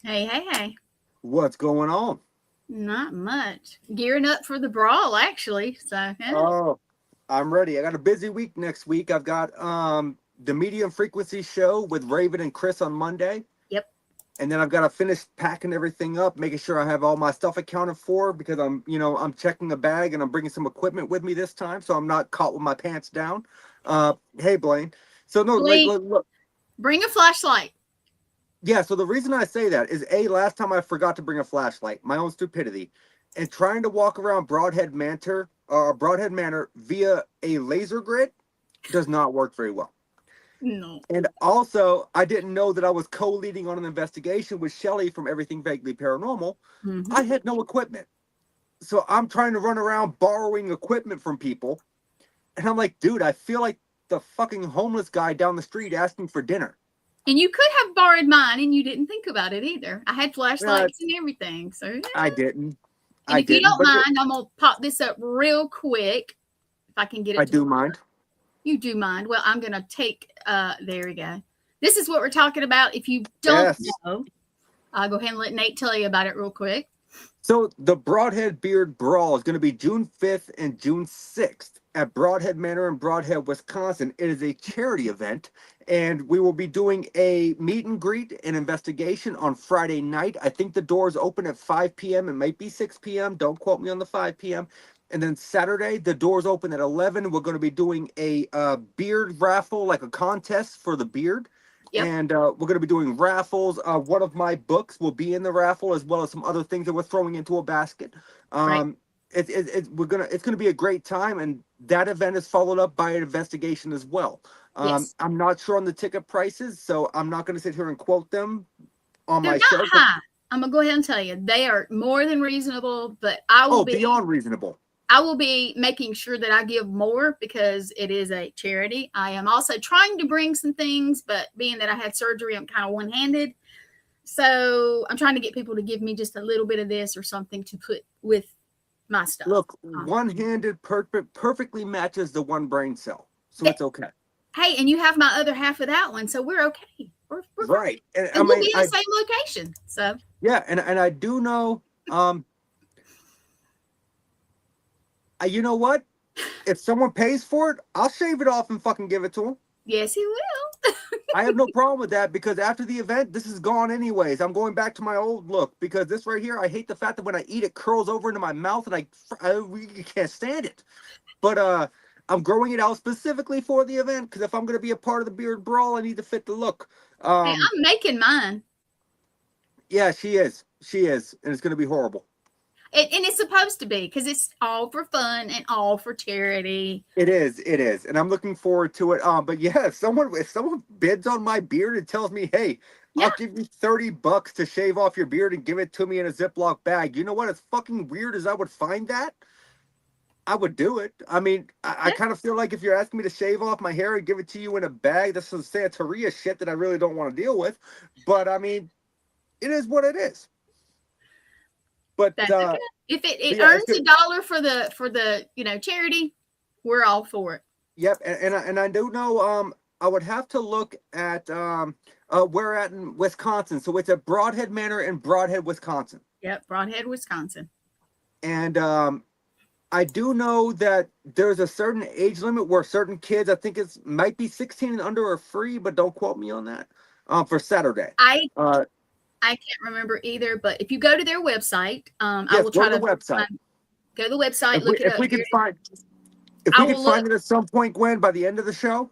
Hey, hey, hey. What's going on? Not much. Gearing up for the brawl, actually. So, yeah. Oh, I'm ready. I got a busy week next week. I've got the medium frequency show with Raven and Chris on Monday. Yep. And then I've got to finish packing everything up, making sure I have all my stuff accounted for because I'm checking a bag and I'm bringing some equipment with me this time, so I'm not caught with my pants down. Hey Blaine. So no, Lee, look, bring a flashlight. yeah. So the reason I say that is last time I forgot to bring a flashlight, my own stupidity, and trying to walk around Broadhead Manor via a laser grid does not work very well. No. And also, I didn't know that I was co-leading on an investigation with Shelly from Everything Vaguely Paranormal. Mm-hmm. I had no equipment, so I'm trying to run around borrowing equipment from people, and I'm like, dude, I feel like the fucking homeless guy down the street asking for dinner. And you could have borrowed mine and you didn't think about it either. I had Uh, flashlights and everything. So, yeah. I didn't. And I if you didn't, don't but mind, I'm going to pop this up real quick. If I can get I it to do work. mind. You do mind. Well, I'm going to take, there we go. This is what we're talking about. If you don't Yes. know, I'll go ahead and let Nate tell you about it real quick. So the Broadhead Beard Brawl is going to be June 5th and June 6th at Broadhead Manor in Broadhead, Wisconsin. It is a charity event, and we will be doing a meet and greet and investigation on Friday night. I think the doors open at 5 p.m. It might be 6 p.m. Don't quote me on the 5 p.m. And then Saturday, the doors open at 11. We're going to be doing a beard raffle, like a contest for the beard. Yep. And we're going to be doing raffles. One of my books will be in the raffle, as well as some other things that we're throwing into a basket. Right. It's gonna be a great time, and that event is followed up by an investigation as well. Yes. I'm not sure on the ticket prices, so I'm not going to sit here and quote them on They're my not show. But high. I'm gonna go ahead and tell you they are more than reasonable, but I will oh, be beyond reasonable. I will be making sure that I give more because it is a charity. I am also trying to bring some things, but being that I had surgery, I'm kind of one-handed. So I'm trying to get people to give me just a little bit of this or something to put with my stuff. Look, one-handed perfectly matches the one brain cell, so That, it's okay. hey, and you have my other half of that one, so we're okay. We're fine. Right, and I And we'll mean, be in the same location. So yeah, and I do know. You know what? If someone pays for it, I'll shave it off and fucking give it to them. yes, he will. I have no problem with that because after the event, this is gone anyways. I'm going back to my old look because this right here, I hate the fact that when I eat it curls over into my mouth and I really can't stand it. But I'm growing it out specifically for the event because if I'm going to be a part of the beard brawl, I need to fit the look. Hey, I'm making mine. Yeah, she is, and it's going to be horrible. And it's supposed to be because it's all for fun and all for charity. It is, and I'm looking forward to it. But yeah, if someone bids on my beard and tells me, "Hey, Yeah. I'll give you $30 to shave off your beard and give it to me in a Ziploc bag," you know what? As fucking weird as I would find that, I would do it. I mean, I Yeah. kind of feel like if you're asking me to shave off my hair and give it to you in a bag, that's some Santeria shit that I really don't want to deal with. But I mean, it is what it is. But That's okay. If it yeah, it's earns good. $1 for the charity, we're all for it. Yep, and I do know. I would have to look at where at in Wisconsin. So it's at Broadhead Manor in Broadhead, Wisconsin. Yep, Broadhead, Wisconsin. And I do know that there's a certain age limit where certain kids, I think it's might be 16 and under, are free, but don't quote me on that. For Saturday. I Uh, I can't remember either, but if you go to their website, I yes, will go try to the to website. go to the website, If we look it if up. we can find if I we can will look find it at some point, Gwen, by the end of the show,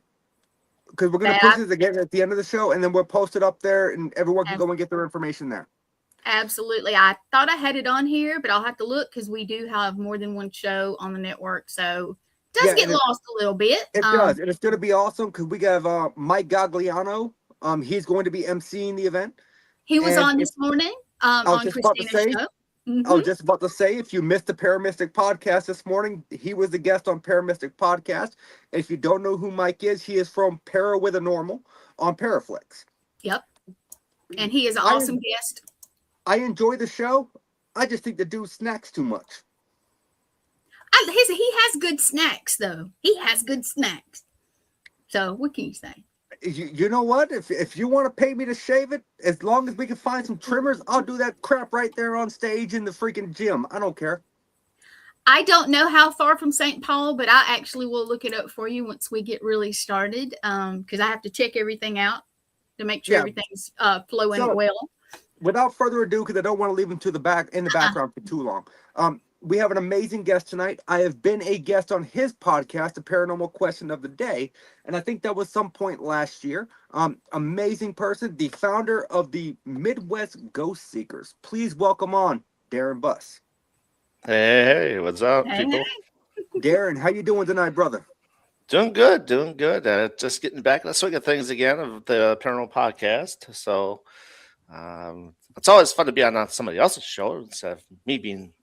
because we're gonna push that. this again at the end of the show, and then we'll post it up there, and everyone can I, go and get their information there. absolutely. I thought I had it on here, but I'll have to look because we do have more than one show on the network, so it does Yeah, get lost a little bit. it does, and it's going to be awesome because we have Mike Gagliano. He's going to be emceeing the event, He was and on if this morning I was on just about to Christina's say, show. I Hmm. was just about to say, if you missed the Paramystic podcast this morning, he was the guest on Paramystic podcast. And if you don't know who Mike is, he is from Para with a Normal on Paraflix. Yep, and he is an I awesome guest. I enjoy the show. I just think the dude snacks too much. He has good snacks though. He has good snacks. So what can you say? You know what? If you want to pay me to shave it, as long as we can find some trimmers, I'll do that crap right there on stage in the freaking gym. I don't care. I don't know how far from St. Paul, but I actually will look it up for you once we get really started. Because I have to check everything out to make sure Yeah. everything's flowing So well. without further ado, because I don't want to leave him to the background for too long. We have an amazing guest tonight. I have been a guest on his podcast, The Paranormal Question of the Day, and I think that was some point last year. Amazing person, the founder of the Midwest Ghost Seekers. Please welcome on Darin Buss. Hey, what's up, Hey, people? Darin, how you doing tonight, brother? Doing good, doing good. Just getting back in the swing of things again of the Paranormal Podcast. So it's always fun to be on somebody else's show instead of me being,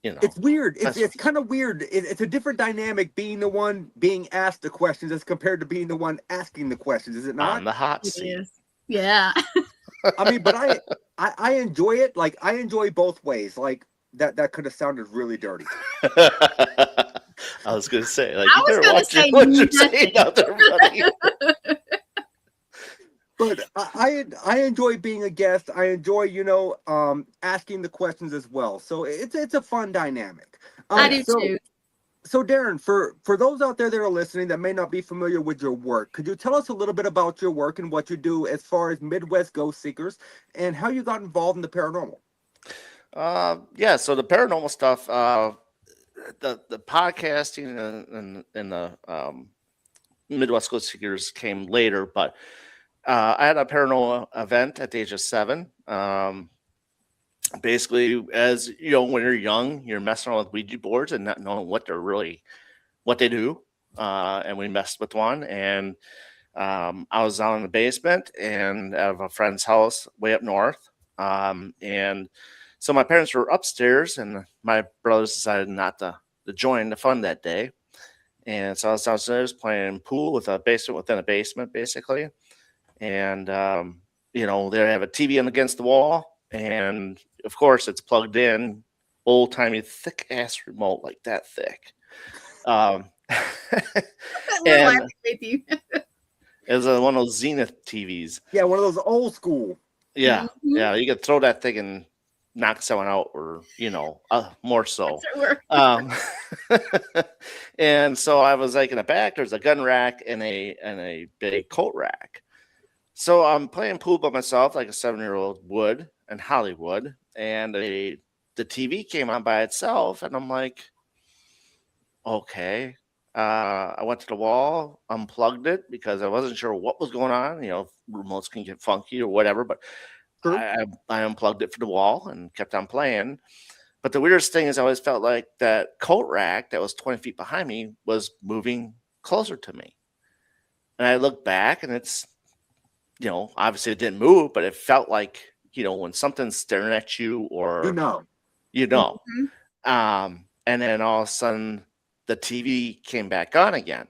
It's weird. It's kind of weird. It's a different dynamic being the one being asked the questions as compared to being the one asking the questions. Is it not? on the hot it seat. is. Yeah. I mean, but I enjoy it. Like I enjoy both ways. Like that could have sounded really dirty. I was gonna say, like, I you was better gonna watch say what you're nothing. saying out there, buddy. But I enjoy being a guest. I enjoy asking the questions as well. So it's a fun dynamic. I do too. So Darin, for those out there that are listening that may not be familiar with your work, could you tell us a little bit about your work and what you do as far as Midwest Ghost Seekers and how you got involved in the paranormal? Yeah, so the paranormal stuff, the podcasting and the Midwest Ghost Seekers came later, but I had a paranormal event at the age of 7. Basically, as you know, when you're young, you're messing around with Ouija boards and not knowing what they do. And we messed with one, and I was down in the basement and out of a friend's house way up north. And so my parents were upstairs, and my brothers decided not to join the fun that day. And so I was downstairs playing pool with a basement within a basement, basically. And, they have a TV against the wall. And, of course, it's plugged in, old-timey, thick-ass remote, like that thick. And with you. it was one of those Zenith TVs. Yeah, one of those old school. Yeah, Mhm. yeah, you could throw that thing and knock someone out, or more so. And so I was like in the back. There's a gun rack and a big coat rack. So I'm playing pool by myself, like a 7-year-old would in Hollywood, and the TV came on by itself, and I'm like, okay. I went to the wall, unplugged it because I wasn't sure what was going on. Remotes can get funky or whatever, but True. I unplugged it from the wall and kept on playing. But the weirdest thing is I always felt like that coat rack that was 20 feet behind me was moving closer to me. And I looked back, and it's, obviously it didn't move, but it felt like, when something's staring at you, or, Mhm. And then all of a sudden the TV came back on again.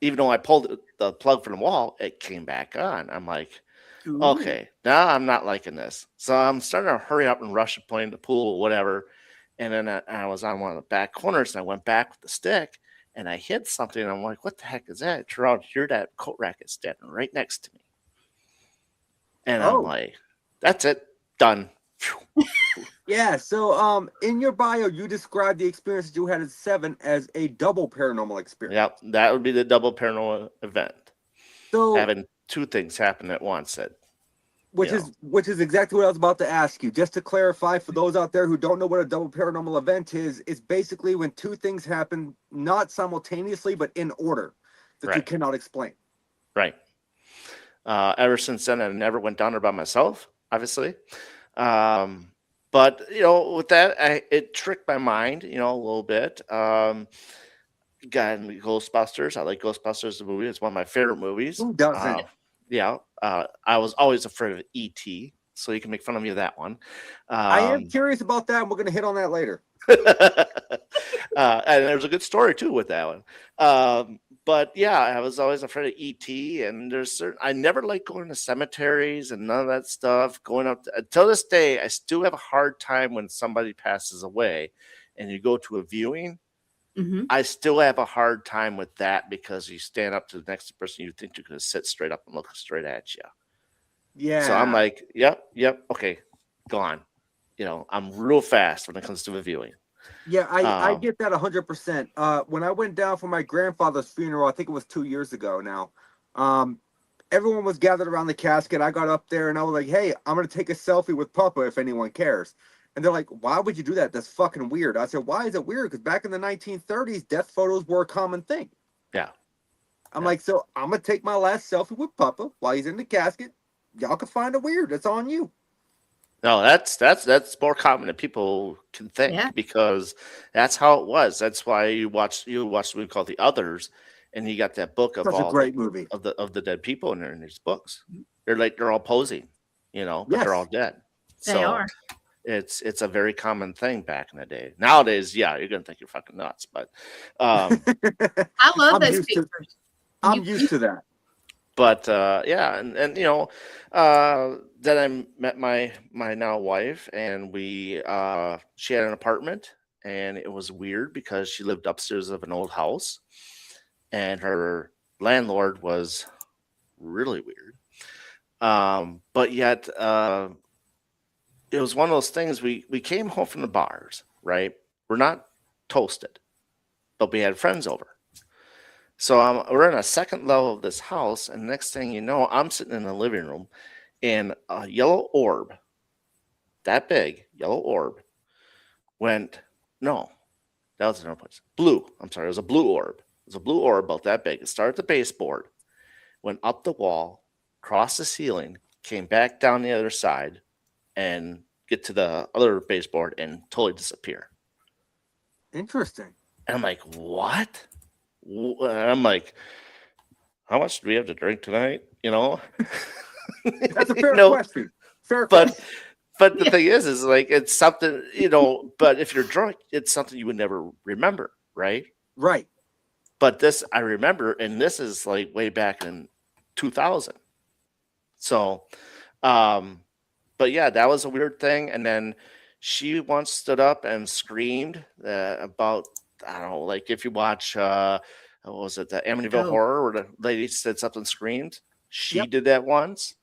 Even though I pulled the plug from the wall, it came back on. I'm like, Ooh. okay, now I'm not liking this. So I'm starting to hurry up and rush to play in the pool or whatever. And then I was on one of the back corners, and I went back with the stick, and I hit something. And I'm like, what the heck is that? I turn around, here that coat rack is standing right next to me. And I'm like, that's it, done. Yeah, so in your bio, you described the experience that you had at 7 as a double paranormal experience. Yep, that would be the double paranormal event. So having two things happen at once. Which is exactly what I was about to ask you. Just to clarify for those out there who don't know what a double paranormal event is, it's basically when two things happen not simultaneously but in order that you cannot explain. Right. Ever since then, I never went down there by myself, obviously. But with that, it tricked my mind, a little bit. Got into Ghostbusters. I like Ghostbusters, the movie. It's one of my favorite movies. Who doesn't? Yeah. I was always afraid of E.T., so you can make fun of me of that one. I am curious about that, and we're going to hit on that later. And there's a good story, too, with that one. But, yeah, I was always afraid of E.T., and I never liked going to cemeteries and none of that stuff. Going up until this day, I still have a hard time when somebody passes away and you go to a viewing. Mm-hmm. I still have a hard time with that because you stand up to the next person, you think you're going to sit straight up and look straight at you. Yeah. So I'm like, yep, okay, gone. I'm real fast when it comes to reviewing. Yeah, I get that 100%. When I went down for my grandfather's funeral, I think it was 2 years ago now. Everyone was gathered around the casket. I got up there and I was like, "Hey, I'm gonna take a selfie with Papa if anyone cares." And they're like, "Why would you do that? That's fucking weird." I said, "Why is it weird? Because back in the 1930s, death photos were a common thing." Yeah. I'm like, "So I'm gonna take my last selfie with Papa while he's in the casket. Y'all can find it weird. That's on you." No, that's more common than people can think because that's how it was. That's why you watch what we call The Others, and you got that book of Such a great movie of the dead people in these books. They're all posing, but they're all dead. They are. It's a very common thing back in the day. Nowadays, yeah, you're gonna think you're fucking nuts, but I love those pictures. I'm used to that. But yeah, and then I met my now wife, and she had an apartment, and it was weird because she lived upstairs of an old house, and her landlord was really weird. But yet it was one of those things. We came home from the bars, right? We're not toasted, but we had friends over. So we're in a second level of this house, and next thing you know, I'm sitting in the living room, and a yellow orb, that big, yellow orb, went, no, that was another place. Blue, I'm sorry, it was a blue orb. It was a blue orb about that big. It started at the baseboard, went up the wall, crossed the ceiling, came back down the other side, and get to the other baseboard and totally disappear. Interesting. And I'm like, what? And I'm like, how much do we have to drink tonight? That's a fair question. Fair question. But the thing is like it's something, but if you're drunk, it's something you would never remember, right? Right. But this I remember, and this is like way back in 2000. So, but yeah, that was a weird thing. And then she once stood up and screamed about, I don't know, like if you watch, what was it, the Amityville Horror, where the lady said something, screamed. She did that once.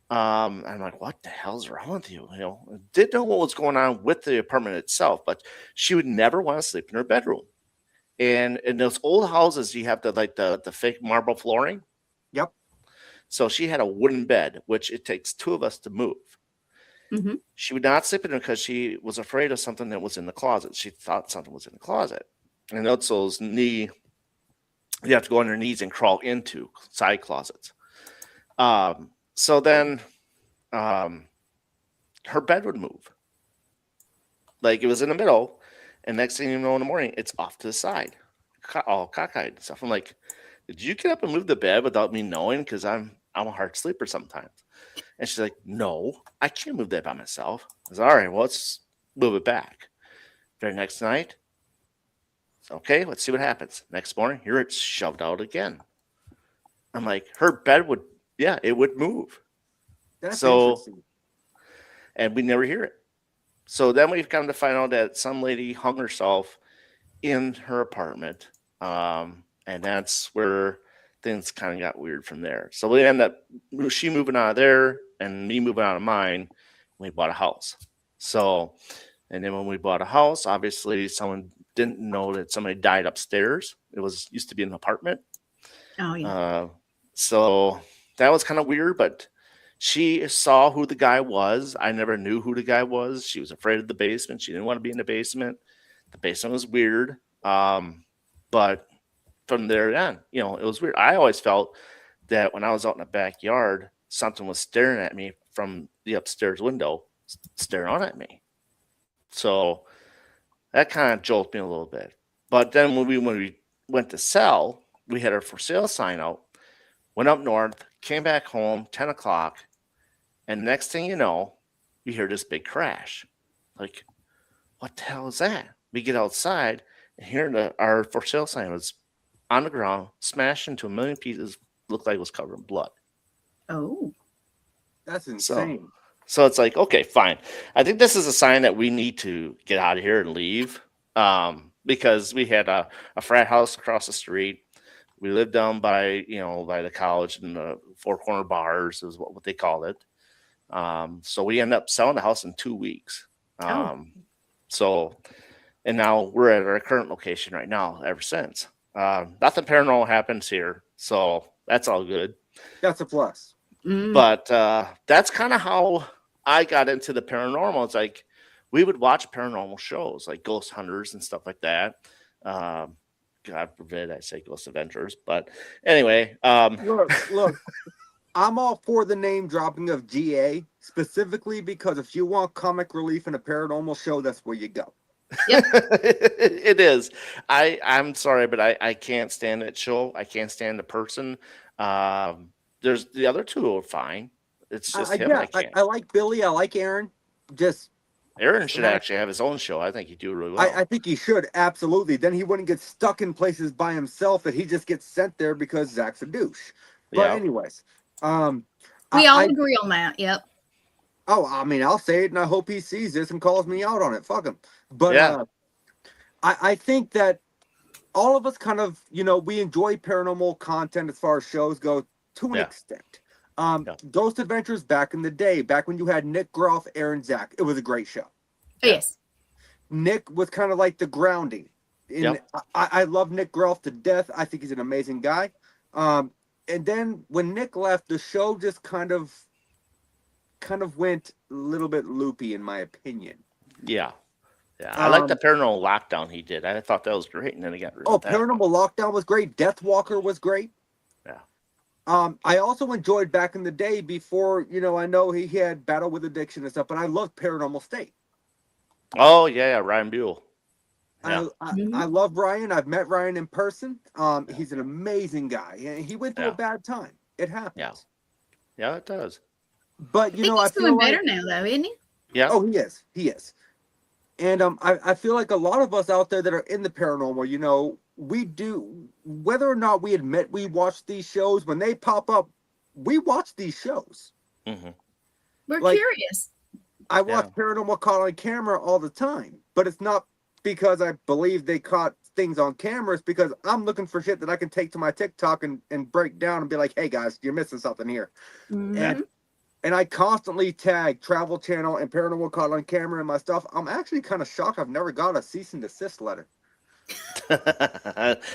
I'm like, what the hell's wrong with you? Didn't know what was going on with the apartment itself, but she would never want to sleep in her bedroom. And in those old houses, you have the fake marble flooring. Yep. So she had a wooden bed, which it takes two of us to move. Mm-hmm. She would not sleep in it because she was afraid of something that was in the closet. She thought something was in the closet. And that's those you have to go on your knees and crawl into side closets. So then her bed would move. Like it was in the middle, and next thing you know in the morning, it's off to the side, all cockeyed and stuff. I'm like, did you get up and move the bed without me knowing? Because I'm a hard sleeper sometimes. And she's like, no, I can't move that by myself. I was all right, well, let's move it back. Very next night, okay, let's see what happens. Next morning, here it's shoved out again. I'm like, her bed would, it would move. That's interesting. And we never hear it. So then we've come to find out that some lady hung herself in her apartment. And that's where things kind of got weird from there. So we ended up, she moving out of there and me moving out of mine. We bought a house. So, and then when we bought a house, obviously someone didn't know that somebody died upstairs. It used to be an apartment. Oh, yeah. So that was kind of weird, but she saw who the guy was. I never knew who the guy was. She was afraid of the basement. She didn't want to be in the basement. The basement was weird. But from there on, it was weird. I always felt that when I was out in the backyard, something was staring at me from the upstairs window, staring on at me. So that kind of jolted me a little bit. But then when we went to sell, we had our for sale sign out, went up north, came back home, 10 o'clock, and next thing you know, you hear this big crash. Like, what the hell is that? We get outside, and here our for sale sign was on the ground, smashed into a million pieces, looked like it was covered in blood. Oh. That's insane. So it's like, okay, fine. I think this is a sign that we need to get out of here and leave. because we had a frat house across the street. We lived down by by the college, and the Four Corner Bars is what they called it. So we ended up selling the house in 2 weeks. So, and now we're at our current location right now ever since. Nothing paranormal happens here, so that's all good. That's a plus. But that's kind of how I got into the paranormal. It's like we would watch paranormal shows like Ghost Hunters and stuff like that. God forbid I say Ghost Adventures, but anyway. Look, I'm all for the name dropping of GA, specifically because if you want comic relief in a paranormal show, that's where you go. Yep. It is. I'm sorry, but I can't stand that show. I can't stand the person. There's the other two are fine. It's just him. I can't. I like Billy. I like Aaron. Aaron should actually have his own show. I think he'd do really well. I think he should, absolutely. Then he wouldn't get stuck in places by himself that he just gets sent there because Zach's a douche. But anyways, we all agree on that. Yep. Oh, I mean, I'll say it, and I hope he sees this and calls me out on it. Fuck him. But I think that all of us kind of, we enjoy paranormal content as far as shows go to an extent. Ghost Adventures back in the day, back when you had Nick Groff, Aaron, Zach, it was a great show. Yes. Nick was kind of like the grounding. I love Nick Groff to death. I think he's an amazing guy. And then when Nick left, the show just kind of went a little bit loopy, in my opinion. Yeah. I like the Paranormal Lockdown he did. I thought that was great, and then he got rid of that. Paranormal Lockdown was great. Deathwalker was great. I also enjoyed back in the day before, I know he had battle with addiction and stuff, but I loved Paranormal State. Oh, yeah, Ryan Buell. Yeah. I love Ryan. I've met Ryan in person. He's an amazing guy. And he went through a bad time. It happens. Yeah, it does. But, I feel doing better now, though, isn't he? Yeah. Oh, he is. He is. And I feel like a lot of us out there that are in the paranormal, we do, whether or not we admit we watch these shows, when they pop up, we watch these shows. Mm-hmm. We're curious. I watch Paranormal Caught on Camera all the time, but it's not because I believe they caught things on camera. It's because I'm looking for shit that I can take to my TikTok and break down and be like, hey guys, you're missing something here. Mm-hmm. And I constantly tag Travel Channel and Paranormal Caught on Camera in my stuff. I'm actually kind of shocked I've never got a cease and desist letter.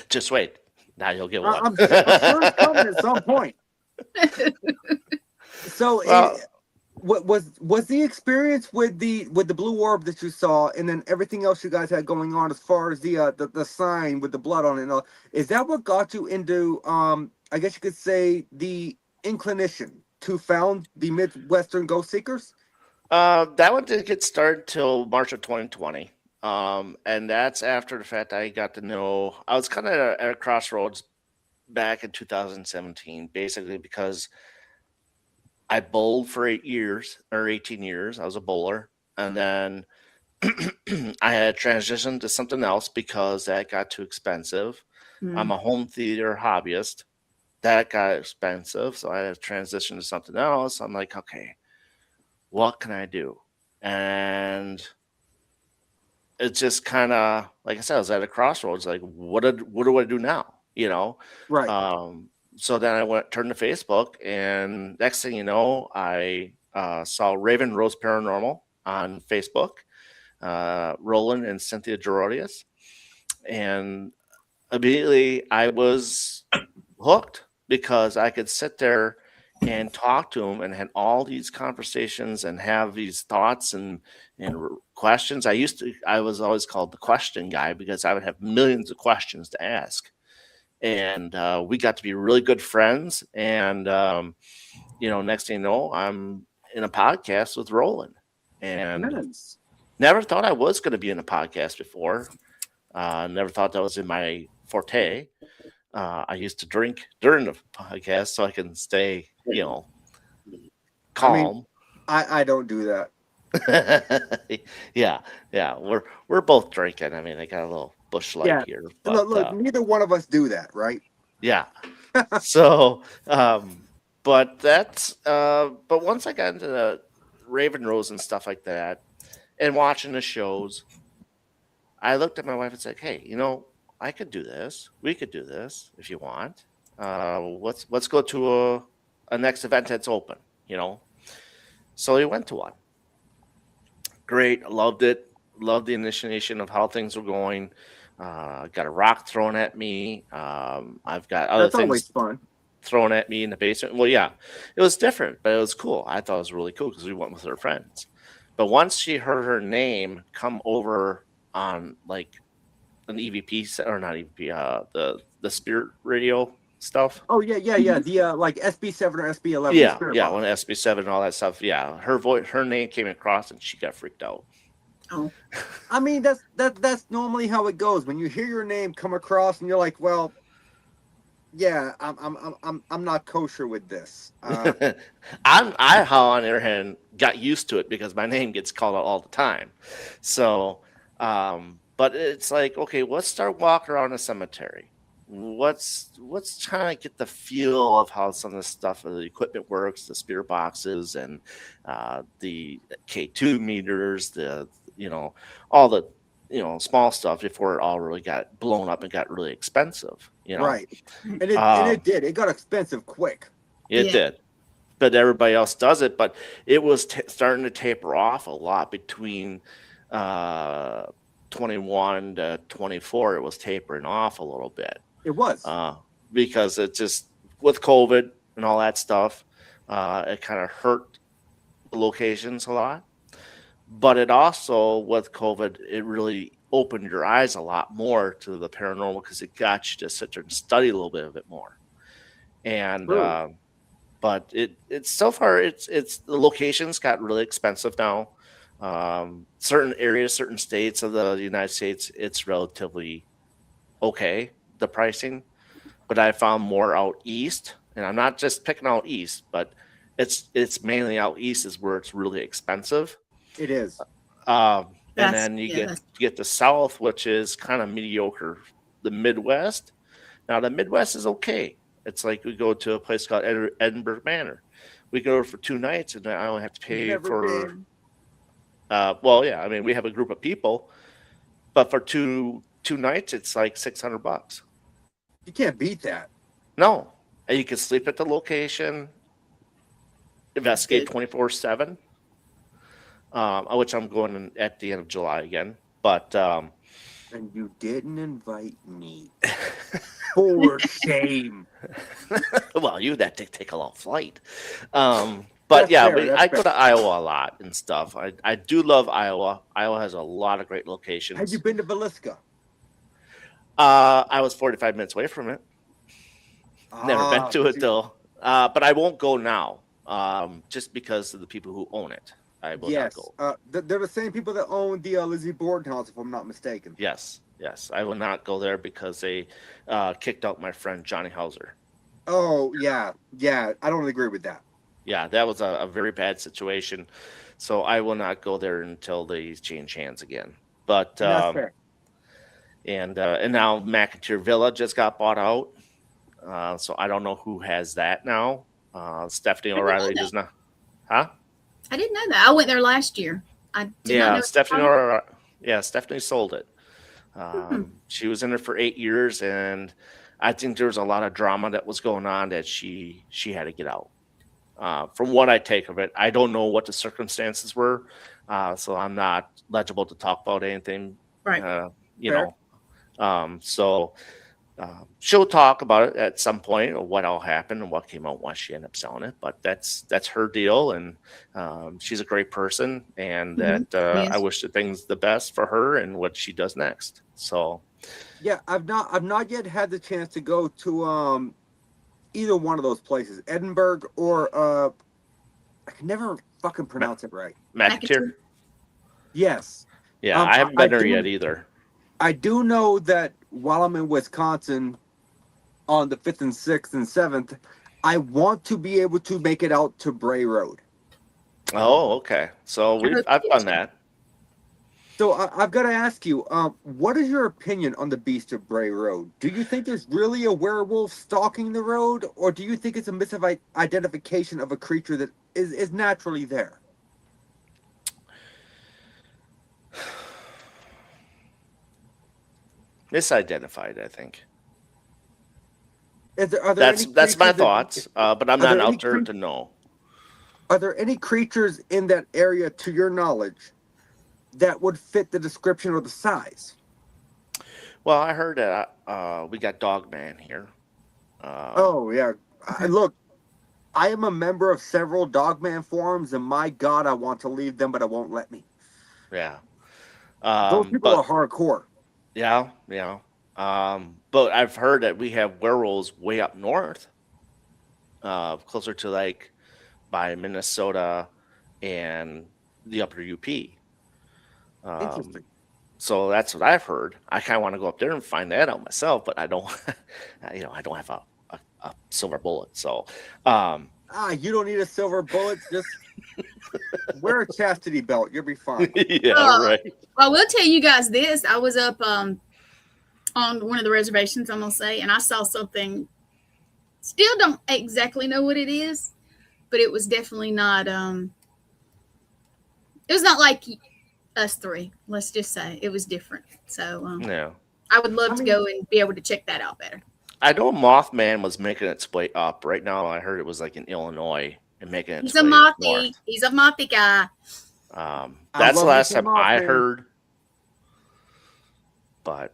Just wait. Now you'll get one. I'm sure it's coming at some point. So, what was the experience with the blue orb that you saw, and then everything else you guys had going on as far as the sign with the blood on it and all? Is that what got you into I guess you could say the inclination to found the Midwestern Ghost Seekers? That one didn't get started till March of 2020. And that's after the fact I got to know, I was kind of at a crossroads back in 2017, basically because I bowled for 8 years or 18 years. I was a bowler. And then I had transitioned to something else because that got too expensive. I'm a home theater hobbyist. That got expensive. So I had to transition to something else. I'm like, okay, what can I do? And it's just kind of, like I said, I was at a crossroads. Like, what do I do now? Right. So then I turned to Facebook, and next thing you know, I saw Raven Rose Paranormal on Facebook, Roland and Cynthia Gerodius, and immediately I was hooked because I could sit there and talk to them and had all these conversations and have these thoughts and questions. I was always called the question guy because I would have millions of questions to ask. And we got to be really good friends. And, next thing you know, I'm in a podcast with Roland. And never thought I was going to be in a podcast before. Never thought that was in my forte. I used to drink during the podcast so I can stay, calm. I mean, I don't do that. Yeah. We're both drinking. I mean, I got a little Busch Light here. But, look, neither one of us do that, right? Yeah. So, but that's, but once I got into the Raven Rose and stuff like that, and watching the shows, I looked at my wife and said, "Hey, I could do this. We could do this if you want. Let's go to a next event that's open." You know, so we went to one. Great, loved it. Loved the initiation of how things were going. Got a rock thrown at me. I've got other That's always things fun. thrown at me in the basement. Well, yeah, it was different, but it was cool. I thought it was really cool because we went with her friends. But once she heard her name come over on like an EVP or not EVP, the spirit radio stuff. Oh yeah. The like SB7 or SB11. Yeah, Spirit yeah, Box. when SB7 and all that stuff. Yeah, her voice, her name came across, and she got freaked out. Oh, I mean, that's normally how it goes. When you hear your name come across, and you're like, well, yeah, I'm not kosher with this. How on the other hand got used to it because my name gets called out all the time. So, but it's like, okay, let's start walking around the cemetery. Let's try to get the feel of how some of the stuff, the equipment works, the spirit boxes, and the K2 meters, all the small stuff before it all really got blown up and got really expensive. Right, and it did. It got expensive quick. It did, but everybody else does it. But it was starting to taper off a lot between 21 to 24. It was tapering off a little bit. It was because it just with COVID and all that stuff, it kind of hurt the locations a lot. But it also, with COVID, it really opened your eyes a lot more to the paranormal because it got you to sit there and study a little bit of it more. And but it's so far it's the locations got really expensive now. Certain areas, certain states of the United States, it's relatively okay, the pricing. But I found more out east, and I'm not just picking out east, but it's mainly out east is where it's really expensive. It is. And then you get the South, which is kind of mediocre. The Midwest. Now the Midwest is okay. It's like we go to a place called Edinburgh Manor. We go for 2 nights, and I only have to pay for. Well, yeah. I mean, we have a group of people, but for two nights, it's like $600. You can't beat that. No, and you can sleep at the location. Investigate 24/7. Which I'm going at the end of July again. But and you didn't invite me. For shame. Well, you'd have to take a long flight. But yeah, I go to Iowa a lot and stuff. I do love Iowa. Iowa has a lot of great locations. Have you been to Villisca? I was 45 minutes away from it. Never been to it though. But I won't go now. Just because of the people who own it. I will not go. They're the same people that own the Lizzie Borden house, if I'm not mistaken. Yes. I will not go there because they kicked out my friend Johnny Hauser. Oh, yeah. I don't agree with that. Yeah, that was a very bad situation. So I will not go there until they change hands again. But that's fair. And now McIntyre Villa just got bought out. So I don't know who has that now. Stephanie O'Reilly does not. Huh? I didn't know that. I went there last year. Stephanie sold it. She was in it for 8 years, and I think there was a lot of drama that was going on that she had to get out. From what I take of it, I don't know what the circumstances were, so I'm not legible to talk about anything. Right. So she'll talk about it at some point, or what all happened and what came out once she ended up selling it. But that's her deal, and she's a great person, and I wish the things the best for her and what she does next. So, yeah, I've not yet had the chance to go to either one of those places, Edinburgh or I can never fucking pronounce it right. McIntyre. Yes. Yeah, I haven't been there yet either. I do know that while I'm in Wisconsin on the 5th and 6th and 7th, I want to be able to make it out to Bray Road. Oh, okay. So I've done that. So I've got to ask you, what is your opinion on the Beast of Bray Road? Do you think there's really a werewolf stalking the road, or do you think it's a misidentification of a creature that is naturally there? Misidentified, I think. Are there That's my creatures thoughts, but I'm are not there any out there to know. are there any creatures in that area, to your knowledge, that would fit the description or the size? Well, I heard that we got Dogman here. Oh yeah, look, I am a member of several Dogman forums, and my God, I want to leave them, but it won't let me. Yeah. Those people But are hardcore. yeah. But I've heard that we have werewolves way up north, closer to like by Minnesota and the upper UP. Interesting. So that's what I've heard. I kind of want to go up there and find that out myself, but I don't, I don't have a silver bullet. So, You don't need a silver bullet. Just wear a chastity belt. You'll be fine. yeah, right. Well, I will tell you guys this. I was up on one of the reservations, I'm going to say, and I saw something. Still don't exactly know what it is, but it was definitely not, it was not like us three. Let's just say it was different. So Yeah. I would love to go and be able to check that out better. I know Mothman was making its way up. Right now, I heard it was like in Illinois and making its He's way a mothy. north. He's a mothy guy. That's the last time Mothman. I heard. But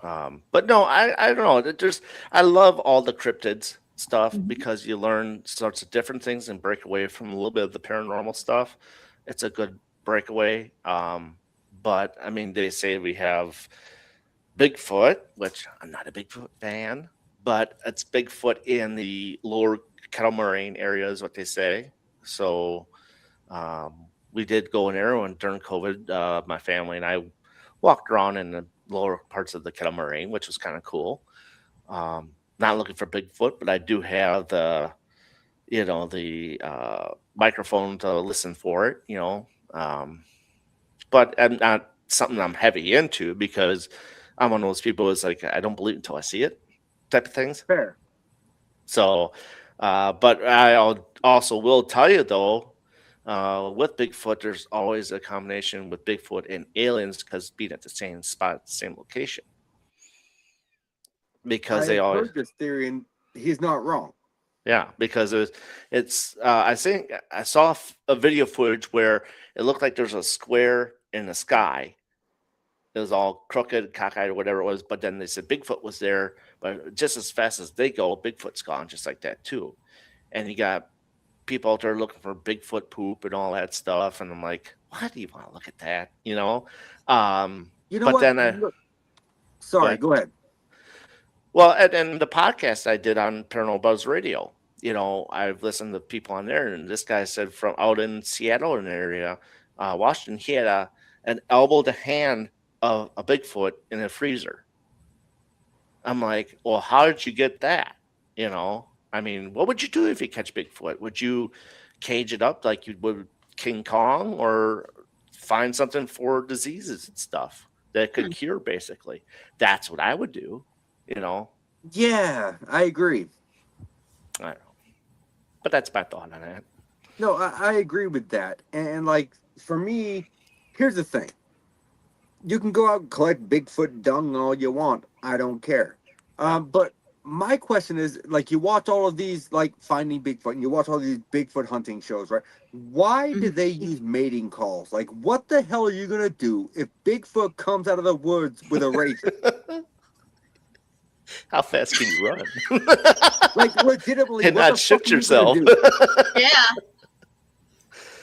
no, I don't know. I love all the cryptids stuff because you learn sorts of different things and break away from a little bit of the paranormal stuff. It's a good breakaway. But I mean, they say we have Bigfoot, which I'm not a Bigfoot fan, but it's Bigfoot in the lower Kettle Moraine area is what they say. So we did go in there and during COVID, my family and I walked around in the lower parts of the Kettle Moraine, which was kind of cool. Not looking for Bigfoot, but I do have the microphone to listen for it, but I'm not something I'm heavy into because I'm one of those people who's like, I don't believe until I see it type of things. Fair. So, but I also will tell you though, with Bigfoot, there's always a combination with Bigfoot and aliens because being at the same spot, same location. Because they always heard this theory, and he's not wrong. Yeah, because it's. I think I saw a video footage where it looked like there's a square in the sky. It was all crooked, cockeyed, or whatever it was. But then they said Bigfoot was there, but just as fast as they go, Bigfoot's gone, just like that too. And you got people out there looking for Bigfoot poop and all that stuff, and I'm like, why do you want to look at that? But what? then Sorry, go ahead. Well, and the podcast I did on Paranormal Buzz Radio, I've listened to people on there, and this guy said from out in Seattle in the area, Washington, he had an elbow to hand of a Bigfoot in a freezer. I'm like, well, how did you get that? I mean, what would you do if you catch Bigfoot? Would you cage it up like you would King Kong, or find something for diseases and stuff that could cure? Basically, that's what I would do. Yeah, I agree. I don't know. But that's my thought on that. No, I agree with that. And like, for me, here's the thing. You can go out and collect Bigfoot dung all you want. I don't care. But my question is, like, you watch all of these, like, Finding Bigfoot, and you watch all these Bigfoot hunting shows, right? Why do they use mating calls? Like, what the hell are you going to do if Bigfoot comes out of the woods with a razor? How fast can you run? Like, legitimately, and not shit yourself. Yeah.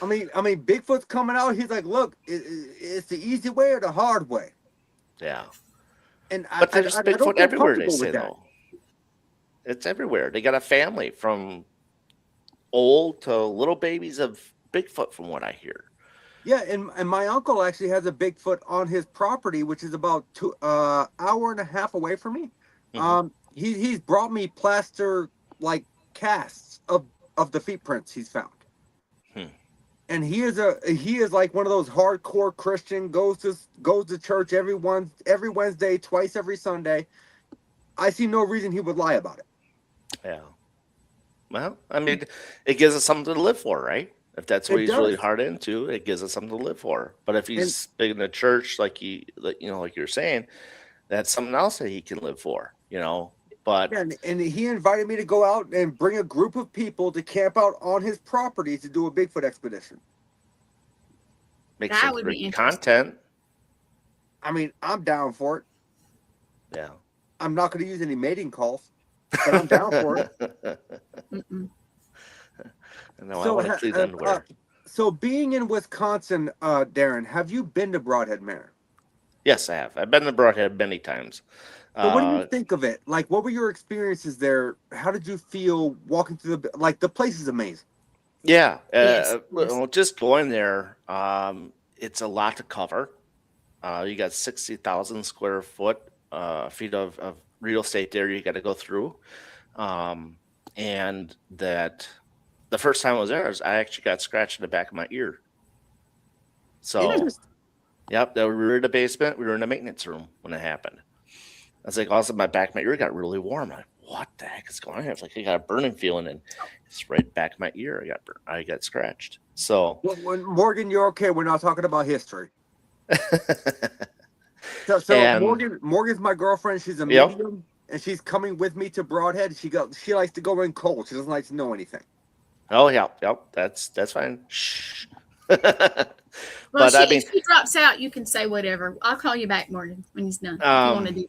I mean, Bigfoot's coming out. He's like, look, it's the easy way or the hard way. Yeah. And but there's Bigfoot everywhere, they say, that. though. It's everywhere. They got a family from old to little babies of Bigfoot, from what I hear. Yeah, and my uncle actually has a Bigfoot on his property, which is about 2 hour and a half away from me. Mm-hmm. He's brought me plaster like casts of the feet prints he's found. And he is like one of those hardcore Christian, goes to church every Wednesday, twice every Sunday. I see no reason he would lie about it. Yeah. Well, I mean, it gives us something to live for, right? If that's what he's really hard into, it gives us something to live for. But if he's big in the church, like you're saying, that's something else that he can live for, But Yeah, and he invited me to go out and bring a group of people to camp out on his property to do a Bigfoot expedition. make That some would be great interesting. content. I mean, I'm down for it. Yeah. I'm not going to use any mating calls, but I'm down for it. Mm-mm. No, I want to clean underwear. So being in Wisconsin, Darin, have you been to Broadhead Manor? Yes, I have. I've been to Broadhead many times. So what do you think of it? Like, what were your experiences there? How did you feel walking through the place is amazing. Yeah. Yes. Well, just going there, it's a lot to cover. You got 60,000 square feet of real estate there you got to go through. And that the first time I was there, I actually got scratched in the back of my ear. So, Interesting. yep, we were in the basement. We were in the maintenance room when it happened. I was like, all of a sudden, my back of my ear got really warm. I'm like, what the heck is going on? It's like I got a burning feeling, and it's right back of my ear. I got scratched. So, Morgan, you're okay. We're not talking about history. So and Morgan's my girlfriend. She's a medium, and she's coming with me to Broadhead. She likes to go in cold. She doesn't like to know anything. oh yeah, yep, that's fine. Shh. Well, But I mean, if she drops out, you can say whatever. I'll call you back, Morgan, when he's done. If you want to do that.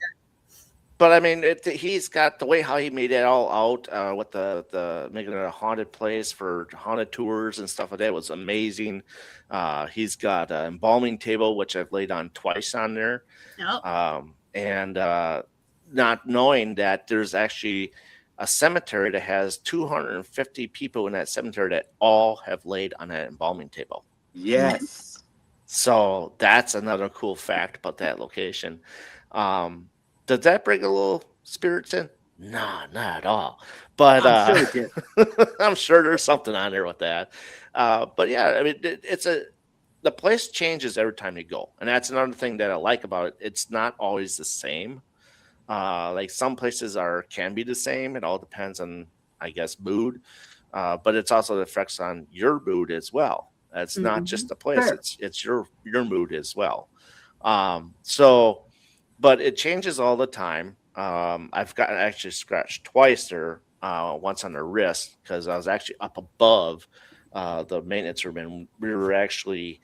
But I mean, he's got the way how he made it all out with the making it a haunted place for haunted tours and stuff like that was amazing. He's got an embalming table, which I've laid on twice on there. Nope. And not knowing that there's actually a cemetery that has 250 people in that cemetery that all have laid on that embalming table. Yes. So that's another cool fact about that location. Does that bring a little spirits in? No, not at all. But I'm sure it did. I'm sure there's something on there with that. But yeah, I mean, the place changes every time you go, and that's another thing that I like about it. It's not always the same. Like some places can be the same. It all depends on, I guess, mood. But it's also the effects on your mood as well. It's not just the place; Fair. it's your mood as well. So, but it changes all the time. I've gotten actually scratched twice there. Once on the wrist because I was actually up above the maintenance room, and we were actually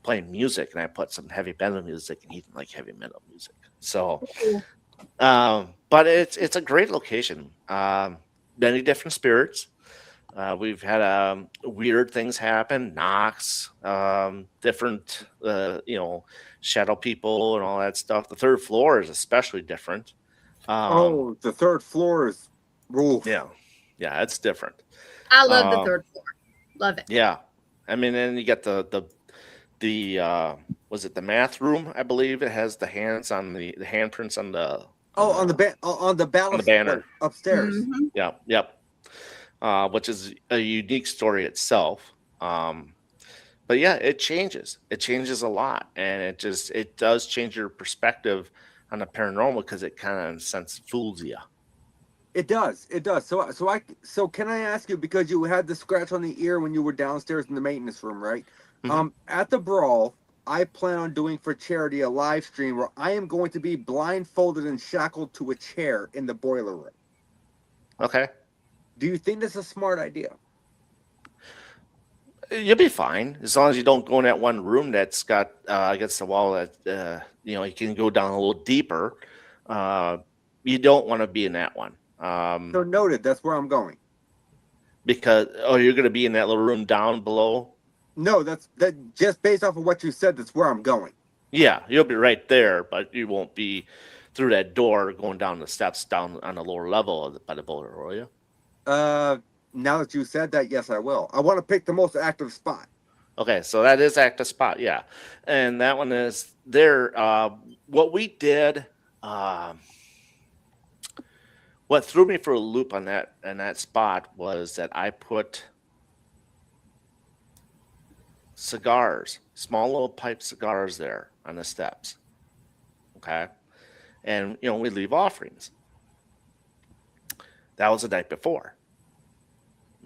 playing music, and I put some heavy metal music, and he didn't like heavy metal music. So, but it's a great location. Many different spirits. We've had weird things happen, knocks, different, shadow people and all that stuff. The third floor is especially different. The third floor is, oof. Yeah, it's different. I love the third floor. Love it. Yeah, I mean, and you got the was it the math room? I believe it has the hands on the handprints on the on the banner upstairs. Mhm. Yep. Which is a unique story itself. But yeah, it changes. It changes a lot, and it does change your perspective on the paranormal because it kind of in a sense fools you. It does. So can I ask you, because you had the scratch on the ear when you were downstairs in the maintenance room, right? Mhm. At the brawl, I plan on doing for charity a live stream where I am going to be blindfolded and shackled to a chair in the boiler room. Okay. Do you think that's a smart idea? You'll be fine as long as you don't go in that one room that's got against the wall that you can go down a little deeper. You don't want to be in that one. So noted. That's where I'm going. Because you're going to be in that little room down below. No, that just based off of what you said. That's where I'm going. Yeah, you'll be right there, but you won't be through that door going down the steps down on the lower level by the boulder, will you? Now that you said that, yes, I will. I want to pick the most active spot. Okay, so that is active spot, yeah, and that one is there. What we did, what threw me for a loop on that spot was that I put cigars, small little pipe cigars there on the steps. Okay, and we leave offerings. That was the night before.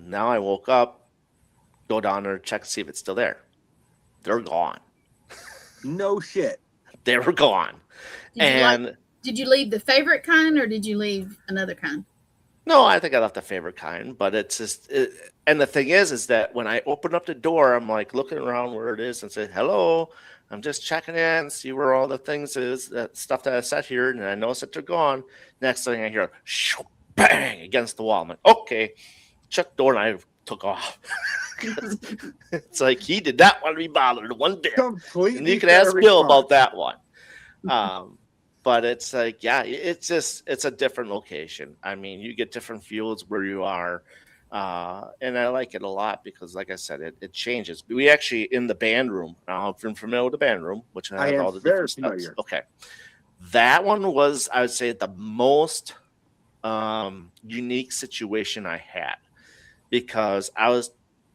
Now I woke up, go down there, check to see if it's still there. They're gone. No shit. They were gone. And did you leave the favorite kind or did you leave another kind? no, I think I left the favorite kind, but it's just, and the thing is that when I open up the door, I'm like looking around where it is and say, hello, I'm just checking in, see where all the things is, that stuff that I set here, and I notice that they're gone. Next thing I hear, shoo, bang, against the wall. I'm like, okay, shut the door, and I took off. It's like he did not want to be bothered one bit. Completely. And you can ask Bill about that one. But it's like, yeah, it's a different location. I mean, you get different fields where you are. And I like it a lot because, like I said, it changes. We actually, in the band room, now if you're familiar with the band room, which has all the different steps. Okay. That one was, I would say, the most unique situation I had because I was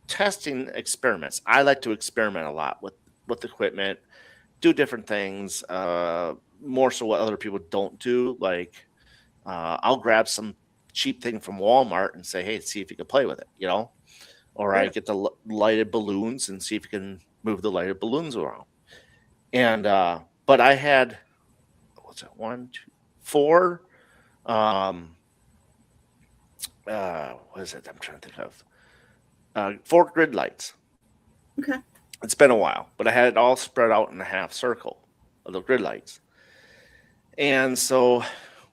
testing experiments. I like to experiment a lot with equipment, do different things, more so what other people don't do. Like I'll grab some cheap thing from Walmart and say, hey, see if you can play with it, you know? Or I get the lighted balloons and see if you can move the lighted balloons around. And but I had, what's it, 1, 2, 4 what is it I'm trying to think of, 4 grid lights. Okay. It's been a while, but I had it all spread out in a half circle of the grid lights. And so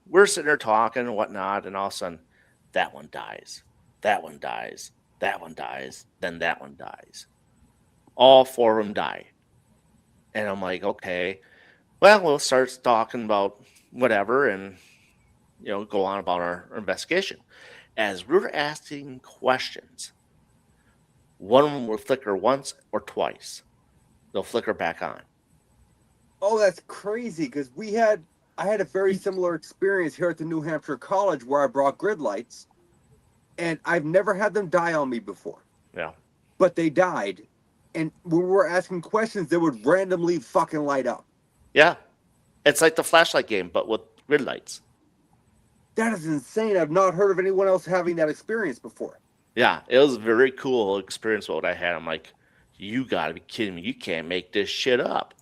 we're sitting there talking and whatnot, and all of a sudden, that one dies, that one dies, that one dies, then that one dies. All 4 of them die. And I'm like, okay, well, we'll start talking about whatever and, you know, go on about our investigation. As we were asking questions, one of them will flicker once or twice. They'll flicker back on. Oh, that's crazy because I had a very similar experience here at the New Hampshire College where I brought grid lights, and I've never had them die on me before. Yeah. But they died, and when we were asking questions, they would randomly fucking light up. Yeah. It's like the flashlight game, but with grid lights. That is insane. I've not heard of anyone else having that experience before. Yeah, it was a very cool experience what I had. I'm like, you got to be kidding me. You can't make this shit up.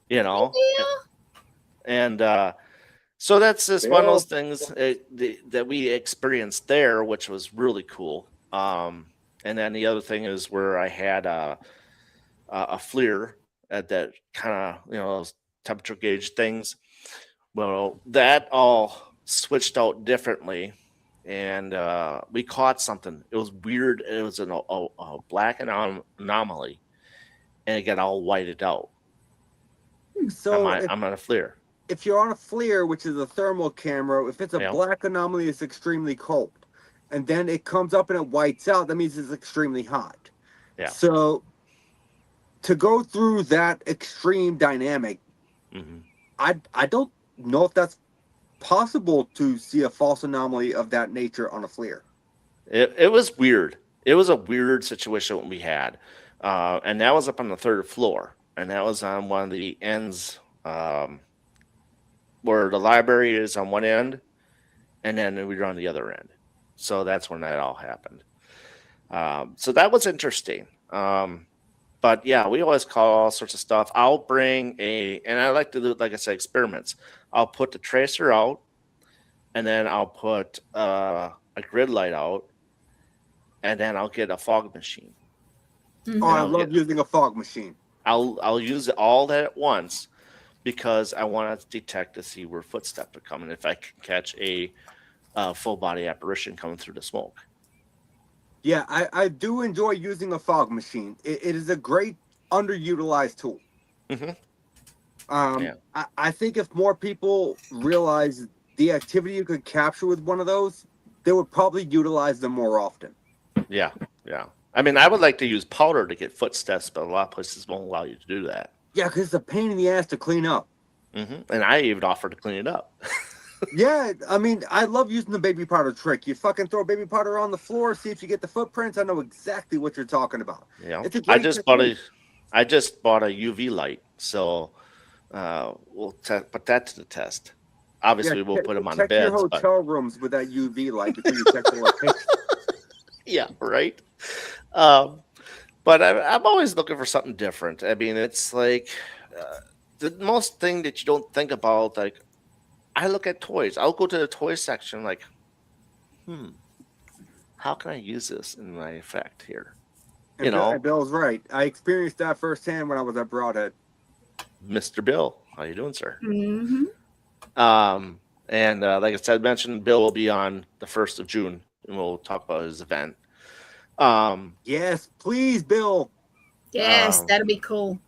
You know? Yeah. And so that's just one of those things that we experienced there, which was really cool. And then the other thing is where I had a FLIR at that kind of, you know, those temperature gauge things. Well, that all switched out differently. And we caught something. It was weird. It was a black anomaly. And it got all whited out. So I'm on a FLIR. If you're on a FLIR, which is a thermal camera, if it's a black anomaly, it's extremely cold. And then it comes up and it whites out, that means it's extremely hot. Yeah. So to go through that extreme dynamic, I don't know if that's possible to see a false anomaly of that nature on a FLIR. It was weird. It was a weird situation we had. And that was up on the 3rd floor. And that was on one of the ends where the library is on one end, and then we were on the other end. So that's when that all happened. So that was interesting. But yeah, we always call all sorts of stuff. I'll bring and I like to do, like I said, experiments. I'll put the tracer out, and then I'll put a grid light out, and then I'll get a fog machine. Oh, I love using a fog machine. I'll use it all that at once because I want to detect to see where footsteps are coming. If I can catch a full body apparition coming through the smoke. Yeah, I do enjoy using a fog machine. It is a great underutilized tool. I think if more people realize the activity you could capture with one of those, they would probably utilize them more often. Yeah. I mean, I would like to use powder to get footsteps, but a lot of places won't allow you to do that. Yeah, because it's a pain in the ass to clean up. And I even offer to clean it up. Yeah, I mean, I love using the baby powder trick. You fucking throw baby powder on the floor, see if you get the footprints. I know exactly what you're talking about. Yeah, I just bought a UV light, so we'll put that to the test. Obviously, we'll put them on the beds. Check your hotel rooms with that UV light before you check the location. Yeah, right. But I'm always looking for something different. I mean, it's like the most thing that you don't think about, like, I look at toys. I'll go to the toy section, like, how can I use this in my effect here? And Bill's right. I experienced that firsthand when I was at Broadhead. Mr. Bill, how you doing, sir? Mm-hmm. And like I said, mentioned Bill will be on the 1st of June, and we'll talk about his event. Yes, please, Bill. Yes, that'll be cool.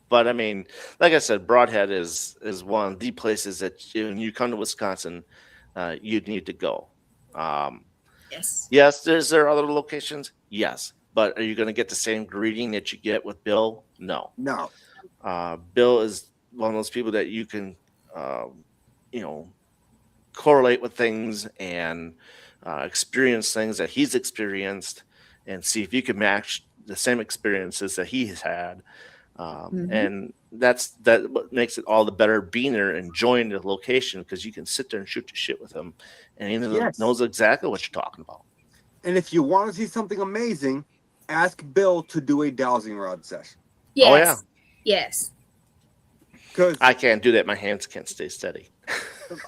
But I mean, like I said, Broadhead is one of the places that when you come to Wisconsin, you need to go. Yes. Yes, there other locations? Yes. But are you going to get the same greeting that you get with Bill? No. No. Bill is one of those people that you can, correlate with things and experience things that he's experienced and see if you can match the same experiences that he has had. And that's what makes it all the better being there and enjoying the location, because you can sit there and shoot your shit with him and he knows exactly what you're talking about. And if you want to see something amazing, ask Bill to do a dowsing rod session. Yes. Oh, yeah. Yes. Because I can't do that. My hands can't stay steady.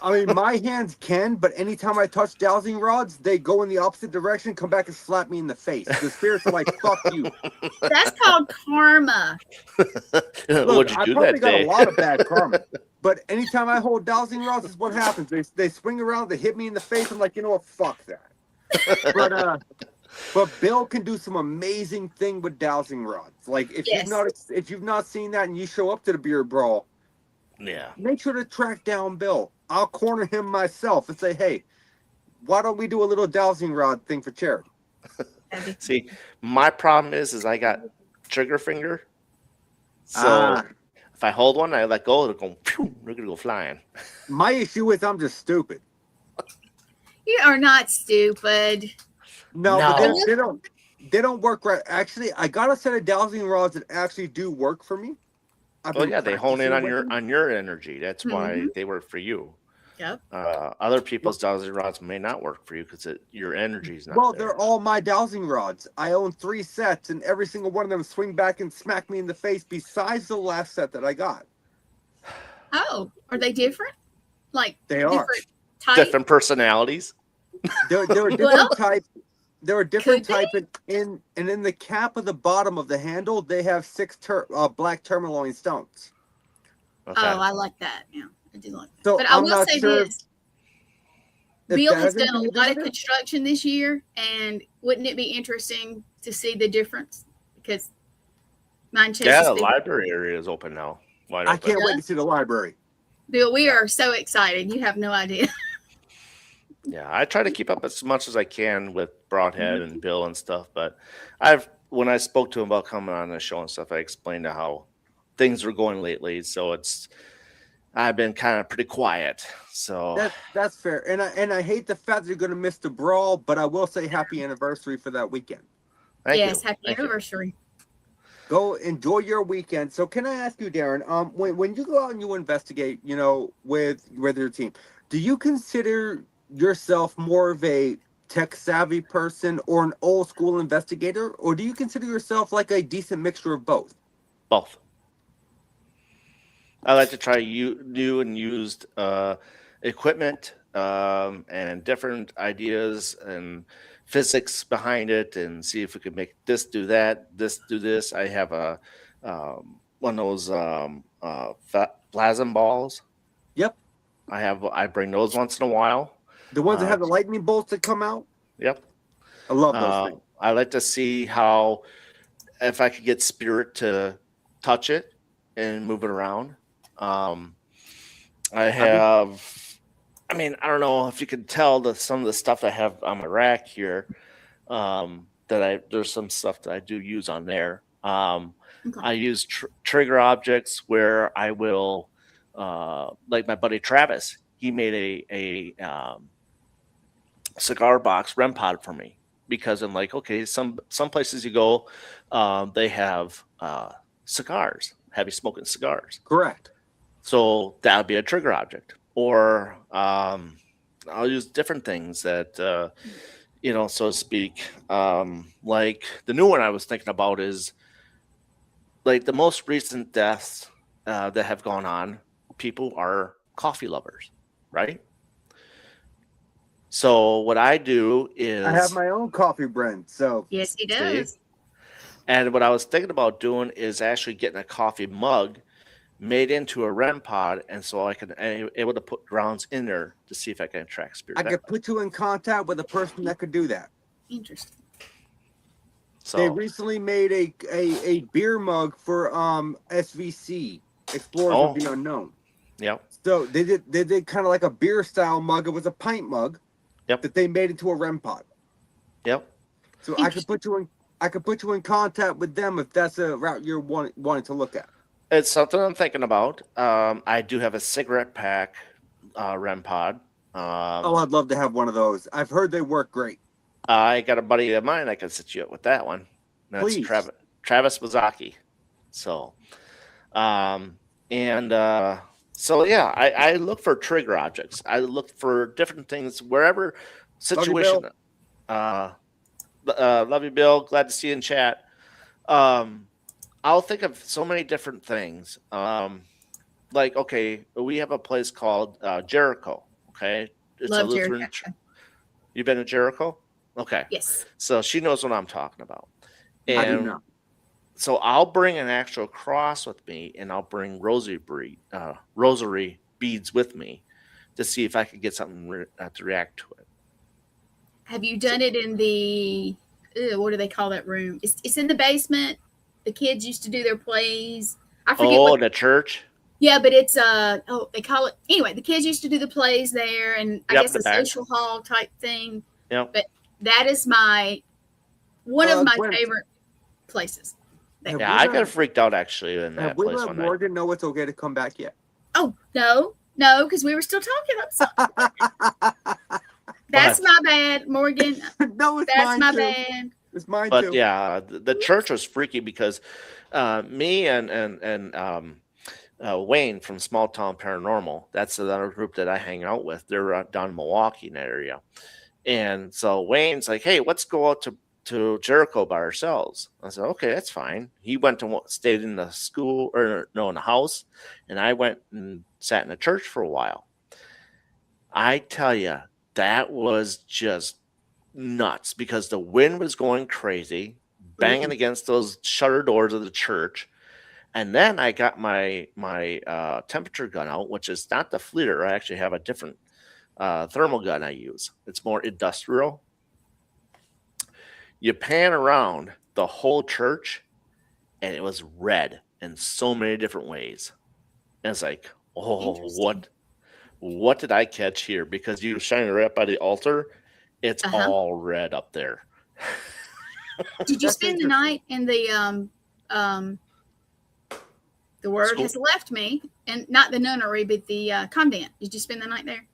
I mean, my hands can, but anytime I touch dowsing rods, they go in the opposite direction, come back and slap me in the face. The spirits are like, fuck you. That's called karma. What'd you I do probably that got day? a lot of bad karma. But anytime I hold dowsing rods, this is what happens. They swing around, they hit me in the face. I'm like, you know what? Fuck that. But Bill can do some amazing thing with dowsing rods. Like if you've not seen that and you show up to the beer brawl, yeah, make sure to track down Bill. I'll corner him myself and say, hey, why don't we do a little dowsing rod thing for charity? See, my problem is I got trigger finger. So if I hold one, I let go, it'll go, phew, we're gonna go flying. My issue is I'm just stupid. You are not stupid. No. But they don't work right. Actually, I got a set of dowsing rods that actually do work for me. Well, yeah, they hone in on your energy. That's why they work for you. Yep. Other people's dowsing rods may not work for you because your energy is not. Well, there. they're all my dowsing rods. I own 3 sets, and every single one of them swing back and smack me in the face. Besides the last set that I got. Oh, are they different? Like they are different personalities. There are different types. There are different types, and in the cap of the bottom of the handle, they have 6 black tourmaline stones. Okay. Oh, I like that. Yeah, I do like that. So but I will say this. Bill has done a lot of construction this year, and wouldn't it be interesting to see the difference? Because the library area is open now. I can't wait to see the library. Bill, we are so excited. You have no idea. Yeah, I try to keep up as much as I can with Broadhead and Bill and stuff. But when I spoke to him about coming on the show and stuff, I explained how things were going lately. So I've been kind of pretty quiet. So that's fair. And I hate the fact that you're going to miss the brawl, but I will say happy anniversary for that weekend. Thank you. Happy anniversary. Go enjoy your weekend. So can I ask you, Darin, when you go out and you investigate, with your team, do you consider yourself more of a tech savvy person or an old school investigator, or do you consider yourself like a decent mixture of both? Both. I like to try new and used equipment and different ideas and physics behind it, and see if we could make this do that, this do this. I have one of those plasma balls. Yep. I bring those once in a while. The ones that have the lightning bolts that come out? Yep. I love those things. I like to see if I could get spirit to touch it and move it around. I don't know if you can tell some of the stuff I have on my rack here, there's some stuff that I do use on there. Okay. I use trigger objects where I will, like my buddy Travis, he made a cigar box REM pod for me, because I'm like, okay, some places you go, they have cigars, heavy smoking cigars. Correct. So that would be a trigger object. Or I'll use different things that, so to speak. Like the new one I was thinking about is like the most recent deaths that have gone on, people are coffee lovers, right? So what I do is I have my own coffee brand, so Yes, he see, does. and what I was thinking about doing is actually getting a coffee mug made into a REM pod, and so I can able to put grounds in there to see if I can attract spirit. I that could way. put you in contact with a person that could do that. Interesting. They So recently made a beer mug for SVC, Explorers of oh, the Unknown. yep, So they did kind of like a beer style mug. It was a pint mug Yep. that they made into a REM pod. yep. So I could put you in contact with them if that's a route you're wanting to look at. It's something I'm thinking about. I do have a cigarette pack REM pod. Oh, I'd love to have one of those. I've heard they work great. I got a buddy of mine I can set you up with that one. That's Please. Travis Wazaki. So, so yeah, I look for trigger objects. I look for different things wherever situation. Love you, Bill. Glad to see you in chat. I'll think of so many different things. Like, okay, we have a place called Jericho. Okay, it's Love a Lutheran. Jericho. You've been to Jericho? Okay. Yes. So she knows what I'm talking about. I do And not. so I'll bring an actual cross with me, and I'll bring rosary beads with me to see if I could get something to react to it. Have you done it in the what do they call that room? It's in the basement. The kids used to do their plays. I forget what. The church? Yeah, but it's they call it anyway. The kids used to do the plays there, and I guess the a back. social hall type thing. Yep. But that is one of my Gwen, favorite places. Have Yeah, we I let- got freaked out actually in that Have we place let one night. Morgan know it's okay to come back yet? Oh no, because we were still talking. I'm sorry. That's my bad, Morgan. No, it's That's mine my too. bad. It's mine But too. yeah, the church was freaky because me and Wayne from Small Town Paranormal, that's another group that I hang out with. They're down in Milwaukee in that area. And so Wayne's like, hey, let's go out to Jericho by ourselves. I said, okay, that's fine. He went to stayed in the school in the house, and I went and sat in the church for a while. I tell you, that was just nuts because the wind was going crazy, banging against those shutter doors of the church. And then I got my temperature gun out, which is not the fleeter. I actually have a different thermal gun I use. It's more industrial. You pan around the whole church, and it was red in so many different ways. And it's like, oh, what did I catch here? Because you shine right up by the altar, it's all red up there. Did you spend the night in the word School? has left me, and not the nunnery, but the convent? Did you spend the night there?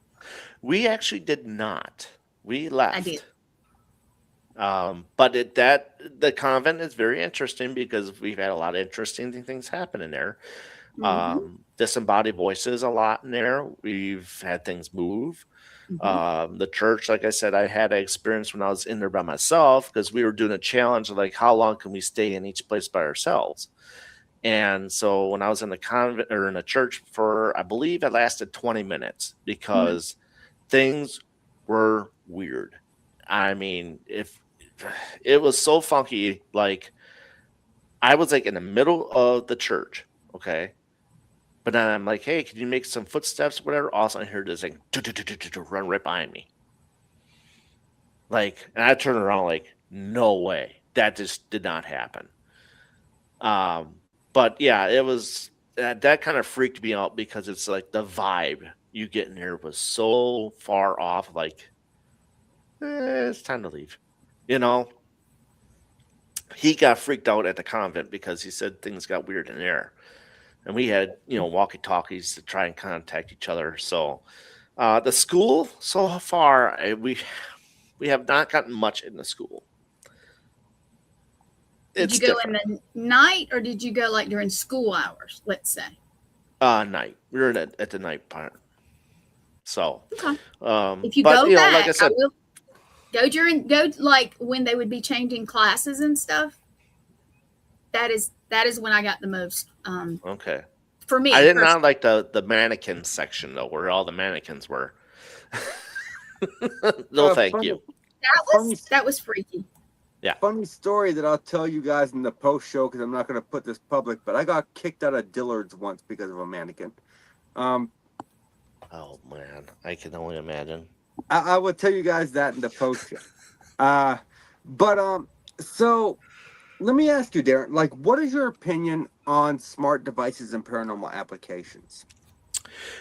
We actually did not. We left. I did. But the convent is very interesting because we've had a lot of interesting things happen in there. Disembodied voices a lot in there. We've had things move. The church, like I said, I had an experience when I was in there by myself because we were doing a challenge of like how long can we stay in each place by ourselves. And so when I was in the convent or in a church for, I believe it lasted 20 minutes because things were weird. I mean, if it was so funky, like I was like in the middle of the church, okay? But then I'm like, hey, can you make some footsteps or whatever? All of a sudden I heard this thing run right behind me. Like, and I turned around like, no way. That just did not happen. But yeah, it was that kind of freaked me out because it's like the vibe you get in here was so far off, like it's time to leave. You know, he got freaked out at the convent because he said things got weird in there. And we had, walkie-talkies to try and contact each other. So the school, so far, we have not gotten much in the school. Did you go in the night, or did you go like during school hours, let's say? Night. We were at the night part. So, okay. If you go back, like I said, I will go like when they would be changing classes and stuff. That is when I got the most for me. I did personally. not like the mannequin section though, where all the mannequins were. No, thank funny, you. That was freaky. Yeah. Funny story that I'll tell you guys in the post show because I'm not going to put this public, but I got kicked out of Dillard's once because of a mannequin. Oh man, I can only imagine. I will tell you guys that in the post show. So let me ask you, Darin, like, what is your opinion on smart devices and paranormal applications?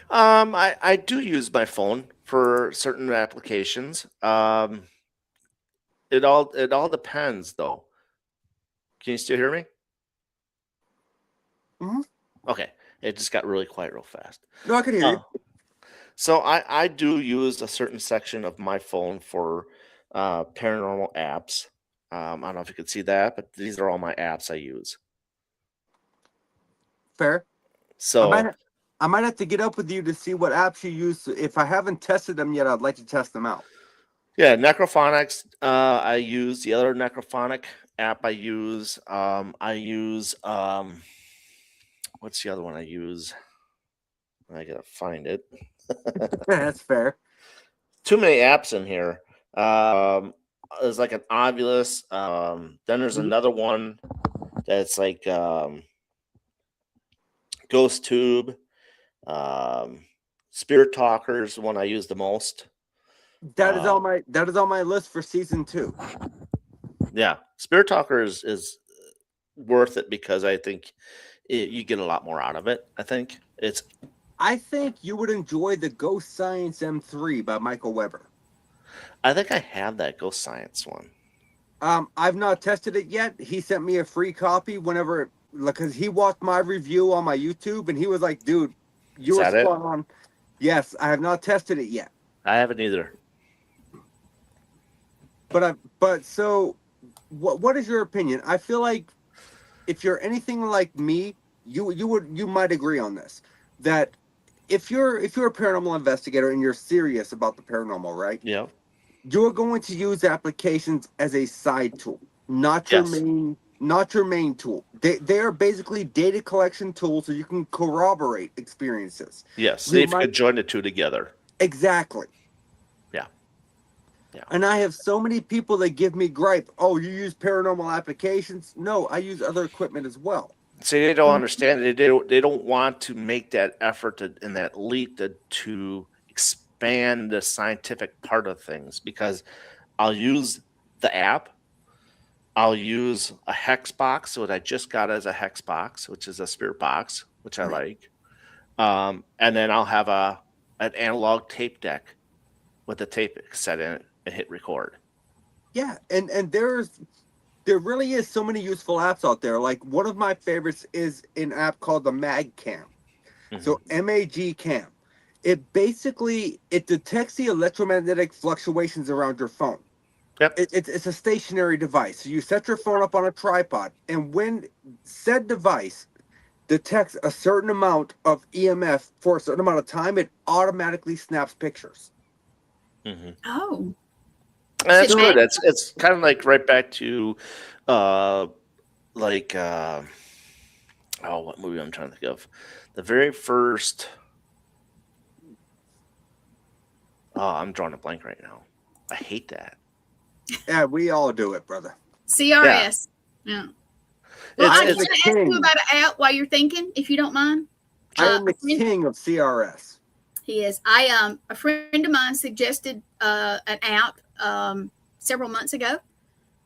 I do use my phone for certain applications. It all depends though. Can you still hear me? Mhm. Okay. It just got really quiet real fast. No, I can hear you. So I do use a certain section of my phone for paranormal apps. I don't know if you can see that, but these are all my apps I use. Fair. So I might have to get up with you to see what apps you use. If I haven't tested them yet, I'd like to test them out. yeah, Necrophonics. I use the other Necrophonic app. I use what's the other one I use? I gotta find it. That's fair. Too many apps in here. There's like an Ovilus. Then there's another one that's like Ghost Tube. Spirit Talker's the one I use the most. That is on my list for season 2. Yeah, Spirit Talker is worth it because I think you get a lot more out of it. I think you would enjoy the Ghost Science M3 by Michael Weber. I think I have that Ghost Science one. I've not tested it yet. He sent me a free copy because he watched my review on my YouTube and he was like, "Dude, you were spot on." Yes, I have not tested it yet. I haven't either. But so, what is your opinion? I feel like if you're anything like me, you might agree on this. That if you're a paranormal investigator and you're serious about the paranormal, right? Yeah. You're going to use applications as a side tool, not your main tool. They are basically data collection tools so you can corroborate experiences. Yes, see if you could join the two together. Exactly. Yeah. And I have so many people that give me gripe. Oh, you use paranormal applications? No, I use other equipment as well. See, they don't understand it. They don't want to make that effort and that leap to expand the scientific part of things because I'll use the app. I'll use a hex box, so what I just got as a hex box, which is a spirit box, which I like. And then I'll have an analog tape deck with a tape set in it and hit record. Yeah, and there really is so many useful apps out there. Like one of my favorites is an app called the Mag Cam. Mm-hmm. So MAG Cam. It detects the electromagnetic fluctuations around your phone. Yep. It's a stationary device. So you set your phone up on a tripod, and when said device detects a certain amount of EMF for a certain amount of time, it automatically snaps pictures. Mm-hmm. Oh. And that's good. It's kind of like right back to what movie I'm trying to think of. The very first I'm drawing a blank right now. I hate that. Yeah, we all do it, brother. CRS. Yeah. Well, I can ask you about an app while you're thinking, if you don't mind. I am the king of CRS. He is. A friend of mine suggested an app several months ago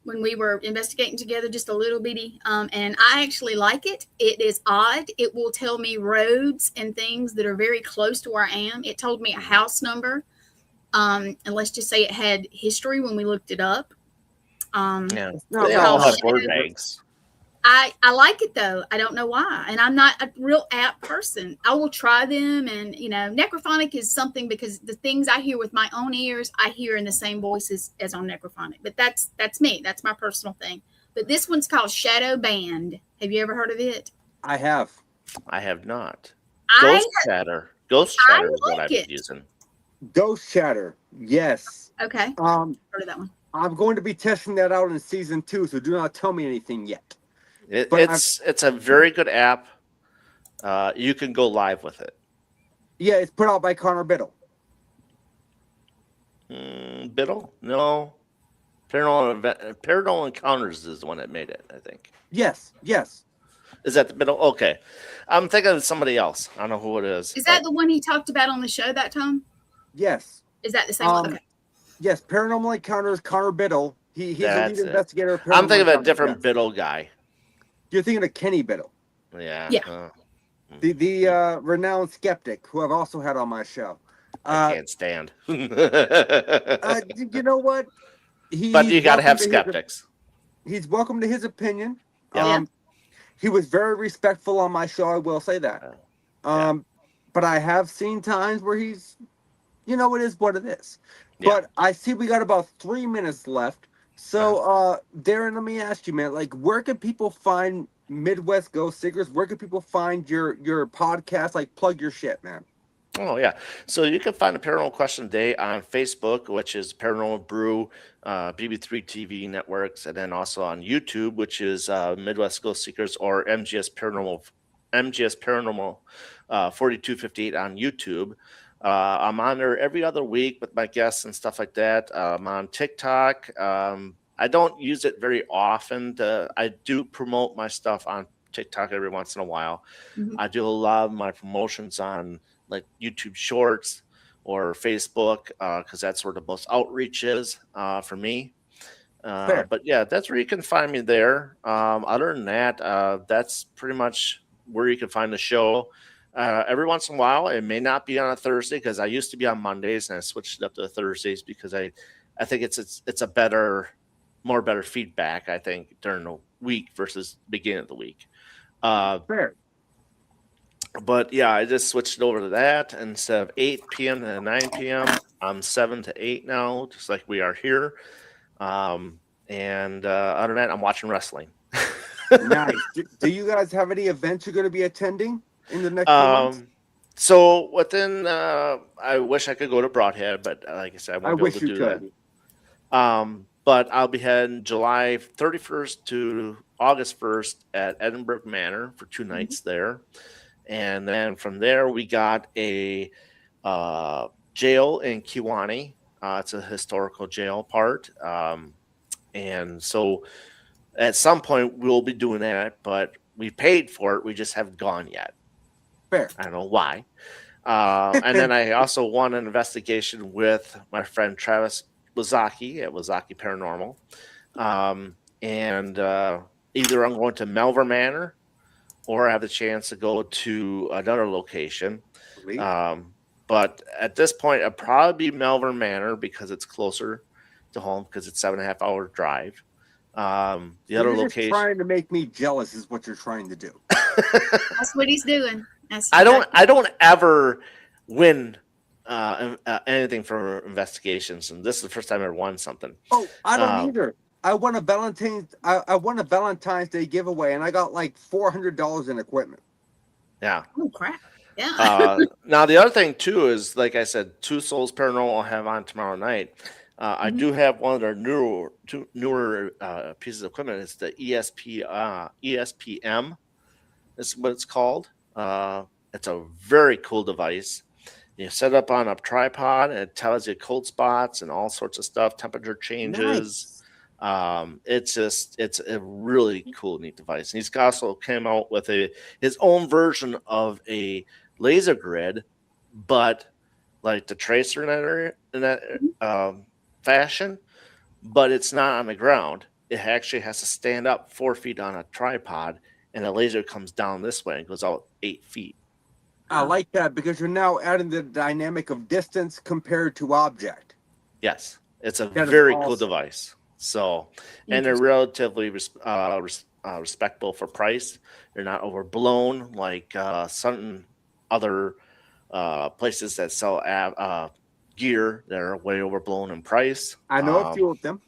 when we were investigating together, just a little bitty. And I actually like it. It is odd. It will tell me roads and things that are very close to where I am. It told me a house number. And let's just say it had history when we looked it up. Yeah, they all have word bags. I like it though. I don't know why. And I'm not a real app person. I will try them. And, Necrophonic is something because the things I hear with my own ears, I hear in the same voices as on Necrophonic. But that's me. That's my personal thing. But this one's called Shadow Band. Have you ever heard of it? I have. I have not. Ghost Chatter. Ghost Chatter is what I've been using. Ghost Chatter. Yes. Okay. Heard of that one. I'm going to be testing that out in season 2, so do not tell me anything yet. It's a very good app. You can go live with it. Yeah, it's put out by Connor Biddle. Biddle? No. Paranormal Encounters is the one that made it, I think. Yes. Is that the Biddle? Okay. I'm thinking of somebody else. I don't know who it is. Is that the one he talked about on the show that time? Yes. Is that the same one? Okay. Yes, Paranormal Encounters, Connor Biddle. He's a lead investigator. Of I'm thinking of a Encounters, different yes. Biddle guy. You're thinking of Kenny Biddle. Yeah. The renowned skeptic who I've also had on my show. I can't stand. You know what? But you got to have skeptics. He's welcome to his opinion. Yeah. He was very respectful on my show. I will say that. But I have seen times where he's, it is what it is. Yeah. But I see we got about 3 minutes left. So, Darin, let me ask you, man, like, where can people find Midwest Ghost Seekers? Where can people find your podcast? Like, plug your shit, man. Oh, yeah. So you can find the Paranormal Question Day on Facebook, which is Paranormal Brew, BB3 TV networks, and then also on YouTube, which is Midwest Ghost Seekers or MGS Paranormal 4258 on YouTube. I'm on there every other week with my guests and stuff like that. I'm on TikTok. I don't use it very often. I do promote my stuff on TikTok every once in a while. Mm-hmm. I do a lot of my promotions on like YouTube Shorts or Facebook because that's where the most outreach is for me. But yeah, that's where you can find me there. Other than that, that's pretty much where you can find the show. Every once in a while, it may not be on a Thursday because I used to be on Mondays and I switched it up to Thursdays because I think it's a better feedback, I think, during the week versus beginning of the week. Fair. But yeah, I just switched it over to that instead of 8 p.m. to 9 p.m. I'm 7 to 8 now, just like we are here. And other than that, I'm watching wrestling. Nice. Do you guys have any events you're going to be attending in the next few months? So within, I wish I could go to Broadhead, but like I said, I won't be able to do that. But I'll be heading July 31st to August 1st at Edinburgh Manor for 2 nights there. And then from there, we got a jail in Kiwani. It's a historical jail part. And so at some point, we'll be doing that, but we paid for it. We just haven't gone yet. Fair. I don't know why. And then I also won an investigation with my friend Travis Wazaki at Wazaki Paranormal. And either I'm going to Melver Manor or I have the chance to go to another location. But at this point, I'd probably be Melver Manor because it's closer to home because it's 7.5 hour drive. The other location, trying to make me jealous is what you're trying to do. That's what he's doing. I don't ever win anything for investigations, and this is the first time I ever won something. Oh, I don't either. I won a Valentine's Day giveaway, and I got like $400 in equipment. Yeah. Oh crap! Yeah. Now the other thing too is, like I said, Two Souls Paranormal I'll have on tomorrow night. I do have one of their newer pieces of equipment. It's the ESPM. Is what it's called. It's a very cool device. You set it up on a tripod, and it tells you cold spots and all sorts of stuff, temperature changes. Nice. It's a really cool, neat device. And he's also came out with his own version of a laser grid, but like the tracer in that fashion, but it's not on the ground. It actually has to stand up 4 feet on a tripod, and the laser comes down this way and goes out 8 feet. I like that because you're now adding the dynamic of distance compared to object. Yes, it's a very cool device. So, and they're relatively respectable for price. They're not overblown like certain other places that sell gear that are way overblown in price. I know a few of them.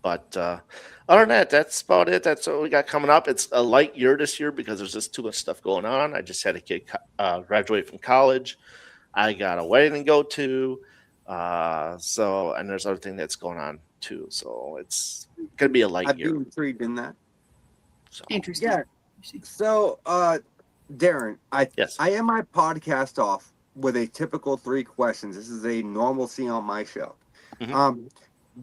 But other than that, that's about it. That's what we got coming up. It's a light year this year because there's just too much stuff going on. I just had a kid graduate from college. I got a wedding to go to. And there's other thing that's going on too. So it's going to be a light year. I've been intrigued in that. So. Interesting. Yeah. So Darin, Yes. I end my podcast off with a typical 3 questions. This is a normalcy on my show. Mhm.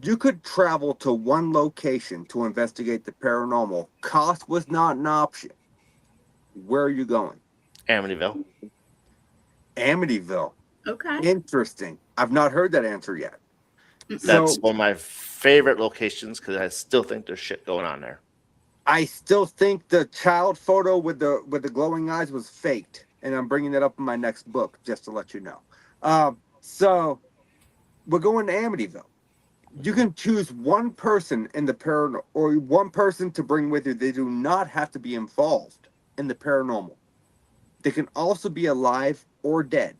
You could travel to one location to investigate the paranormal. Cost was not an option. Where are you going? Amityville. Amityville. Okay. Interesting. I've not heard that answer yet. Mm-mm. That's So one of my favorite locations because I still think there's shit going on there. I still think the child photo with the glowing eyes was faked, and I'm bringing that up in my next book just to let you know. So we're going to Amityville. You can choose one person in the paranormal, or one person to bring with you. They do not have to be involved in the paranormal. They can also be alive or dead.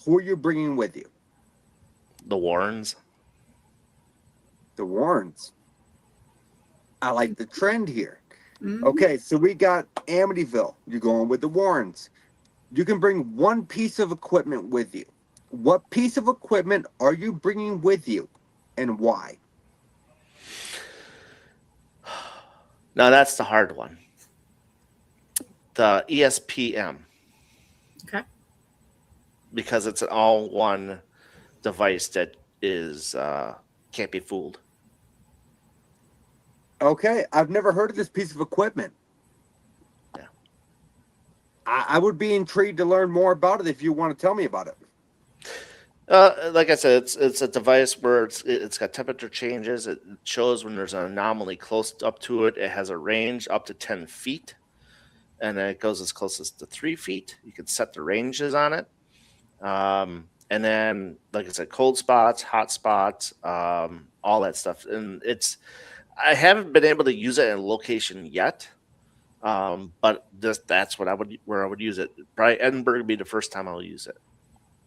Who are you bringing with you? The Warrens. The Warrens. I like the trend here. Mhm. Okay, so we got Amityville. You're going with the Warrens. You can bring one piece of equipment with you. What piece of equipment are you bringing with you, and why? Now that's the hard one. The ESPM. Okay. Because it's an all-one device that is can't be fooled. Okay, I've never heard of this piece of equipment. Yeah. I would be intrigued to learn more about it if you want to tell me about it. Like I said, it's a device where it's got temperature changes. It shows when there's an anomaly close up to it. It has a range up to 10 feet, and then it goes as close as to 3 feet. You can set the ranges on it. And then, like I said, cold spots, hot spots, all that stuff. And I haven't been able to use it in a location yet. But that's where I would use it. Probably Edinburgh would be the first time I'll use it.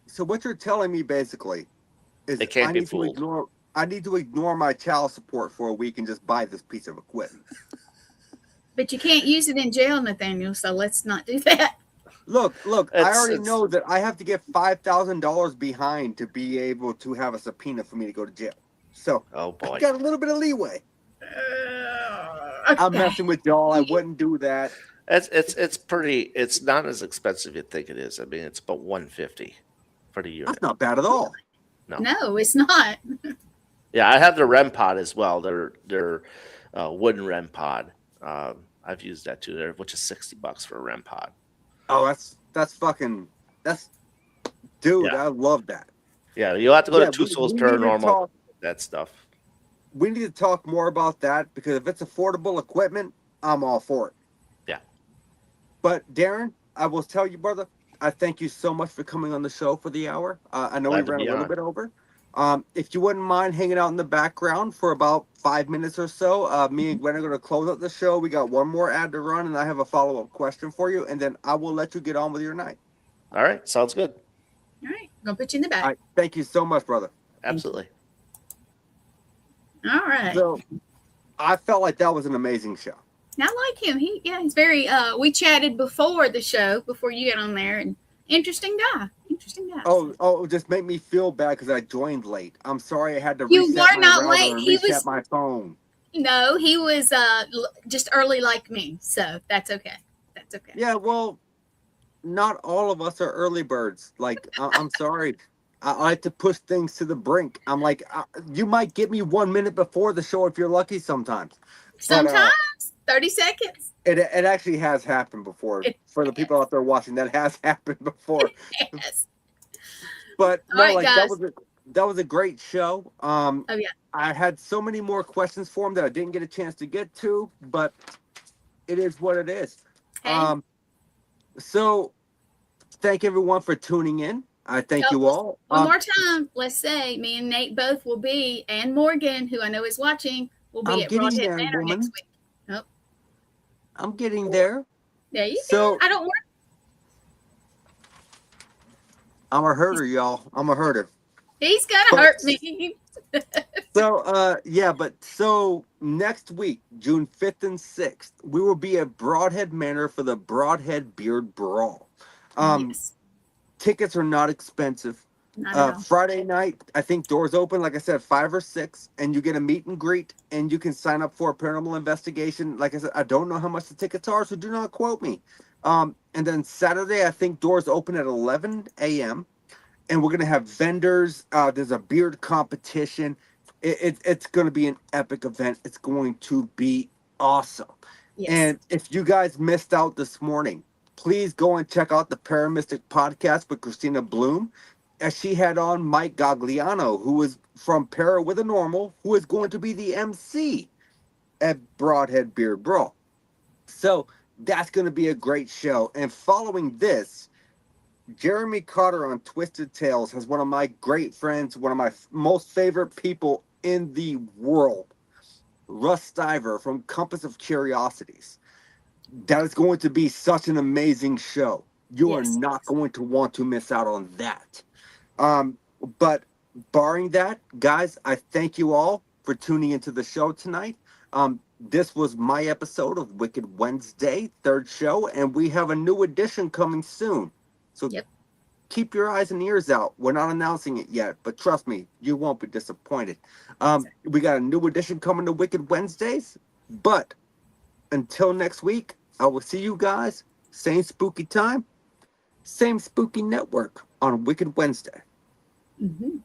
So what you're telling me basically is It can't I be need to fooled. ignore my child support for a week and just buy this piece of equipment. But you can't use it in jail, Nathaniel, so let's not do that. Look, I already It's- know that I have to get $5,000 behind to be able to have a subpoena for me to go to jail. So Oh boy. I got a little bit of leeway. Okay. I'm messing with y'all. I wouldn't do that. It's pretty. It's not as expensive as you think it is. I mean, it's about $150 for the unit. That's not bad at all. No, it's not. Yeah, I have the REM pod as well. They're wooden REM pod. I've used that too. There, which is $60 for a REM pod. Oh, that's dude. Yeah. I love that. Yeah, you'll have to go Yeah, to Two Souls we need to Paranormal. talk- That stuff. We need to talk more about that because if it's affordable equipment, I'm all for it. Yeah. But Darin, I will tell you, brother, I thank you so much for coming on the show for the hour. I know Glad we to ran a be little on. bit over. If you wouldn't mind hanging out in the background for about 5 minutes or so, me and Gwen are going to close out the show. We got one more ad to run, and I have a follow-up question for you, and then I will let you get on with your night. All right, sounds good. All right, gonna put you in the back. All right, thank you so much, brother. Absolutely. All right. So I felt like that was an amazing show. I like him. He's very. We chatted before the show, before you get on there, and interesting guy. Interesting guy. Oh, just make me feel bad because I joined late. I'm sorry I had to You reset were my not router late. and He reset was- my phone. No, he was just early like me, so that's okay. That's okay. Yeah, well, not all of us are early birds. Like, I'm sorry. I like to push things to the brink. I'm like, you might get me 1 minute before the show if you're lucky sometimes. Sometimes 30 seconds. It actually has happened before. For the people out there watching, that has happened before. Yes. But All no, right, like guys. that was a great show. Oh yeah. I had so many more questions for him that I didn't get a chance to get to, but it is what it is. Hey. So thank everyone for tuning in. I thank you all. One more time, let's say me and Nate both will be, and Morgan, who I know is watching, will be I'm at getting Broadhead there, Manor woman. next week. I'm getting there. There you So- go. I don't worry. I'm a herder, y'all. I'm a herder. He's gonna But- hurt me. So next week, June 5th and 6th, we will be at Broadhead Manor for the Broadhead Beard Brawl. Yes. Tickets are not expensive. Not at all. Friday night, I think doors open, like I said, 5 or 6, and you get a meet and greet, and you can sign up for a paranormal investigation. Like I said, I don't know how much the tickets are, so do not quote me. And then Saturday, I think doors open at 11 a.m. And we're going to have vendors. There's a beard competition. It's going to be an epic event. It's going to be awesome. Yes. And if you guys missed out this morning, please go and check out the Paramystic podcast with Christina Bloom, as she had on Mike Gagliano, who is from Para with a Normal, who is going to be the MC at Broadhead Beard Brawl. So that's going to be a great show. And following this, Jeremy Carter on Twisted Tales has one of my great friends, one of my most favorite people in the world, Russ Stiver from Compass of Curiosities. That is going to be such an amazing show. You are not going to want to miss out on that. But barring that, guys, I thank you all for tuning into the show tonight. This was my episode of Wicked Wednesday, third show, and we have a new edition coming soon. So keep your eyes and ears out. We're not announcing it yet, but trust me, you won't be disappointed. We got a new edition coming to Wicked Wednesdays, but until next week, I will see you guys, same spooky time, same spooky network on Wicked Wednesday. Mm-hmm.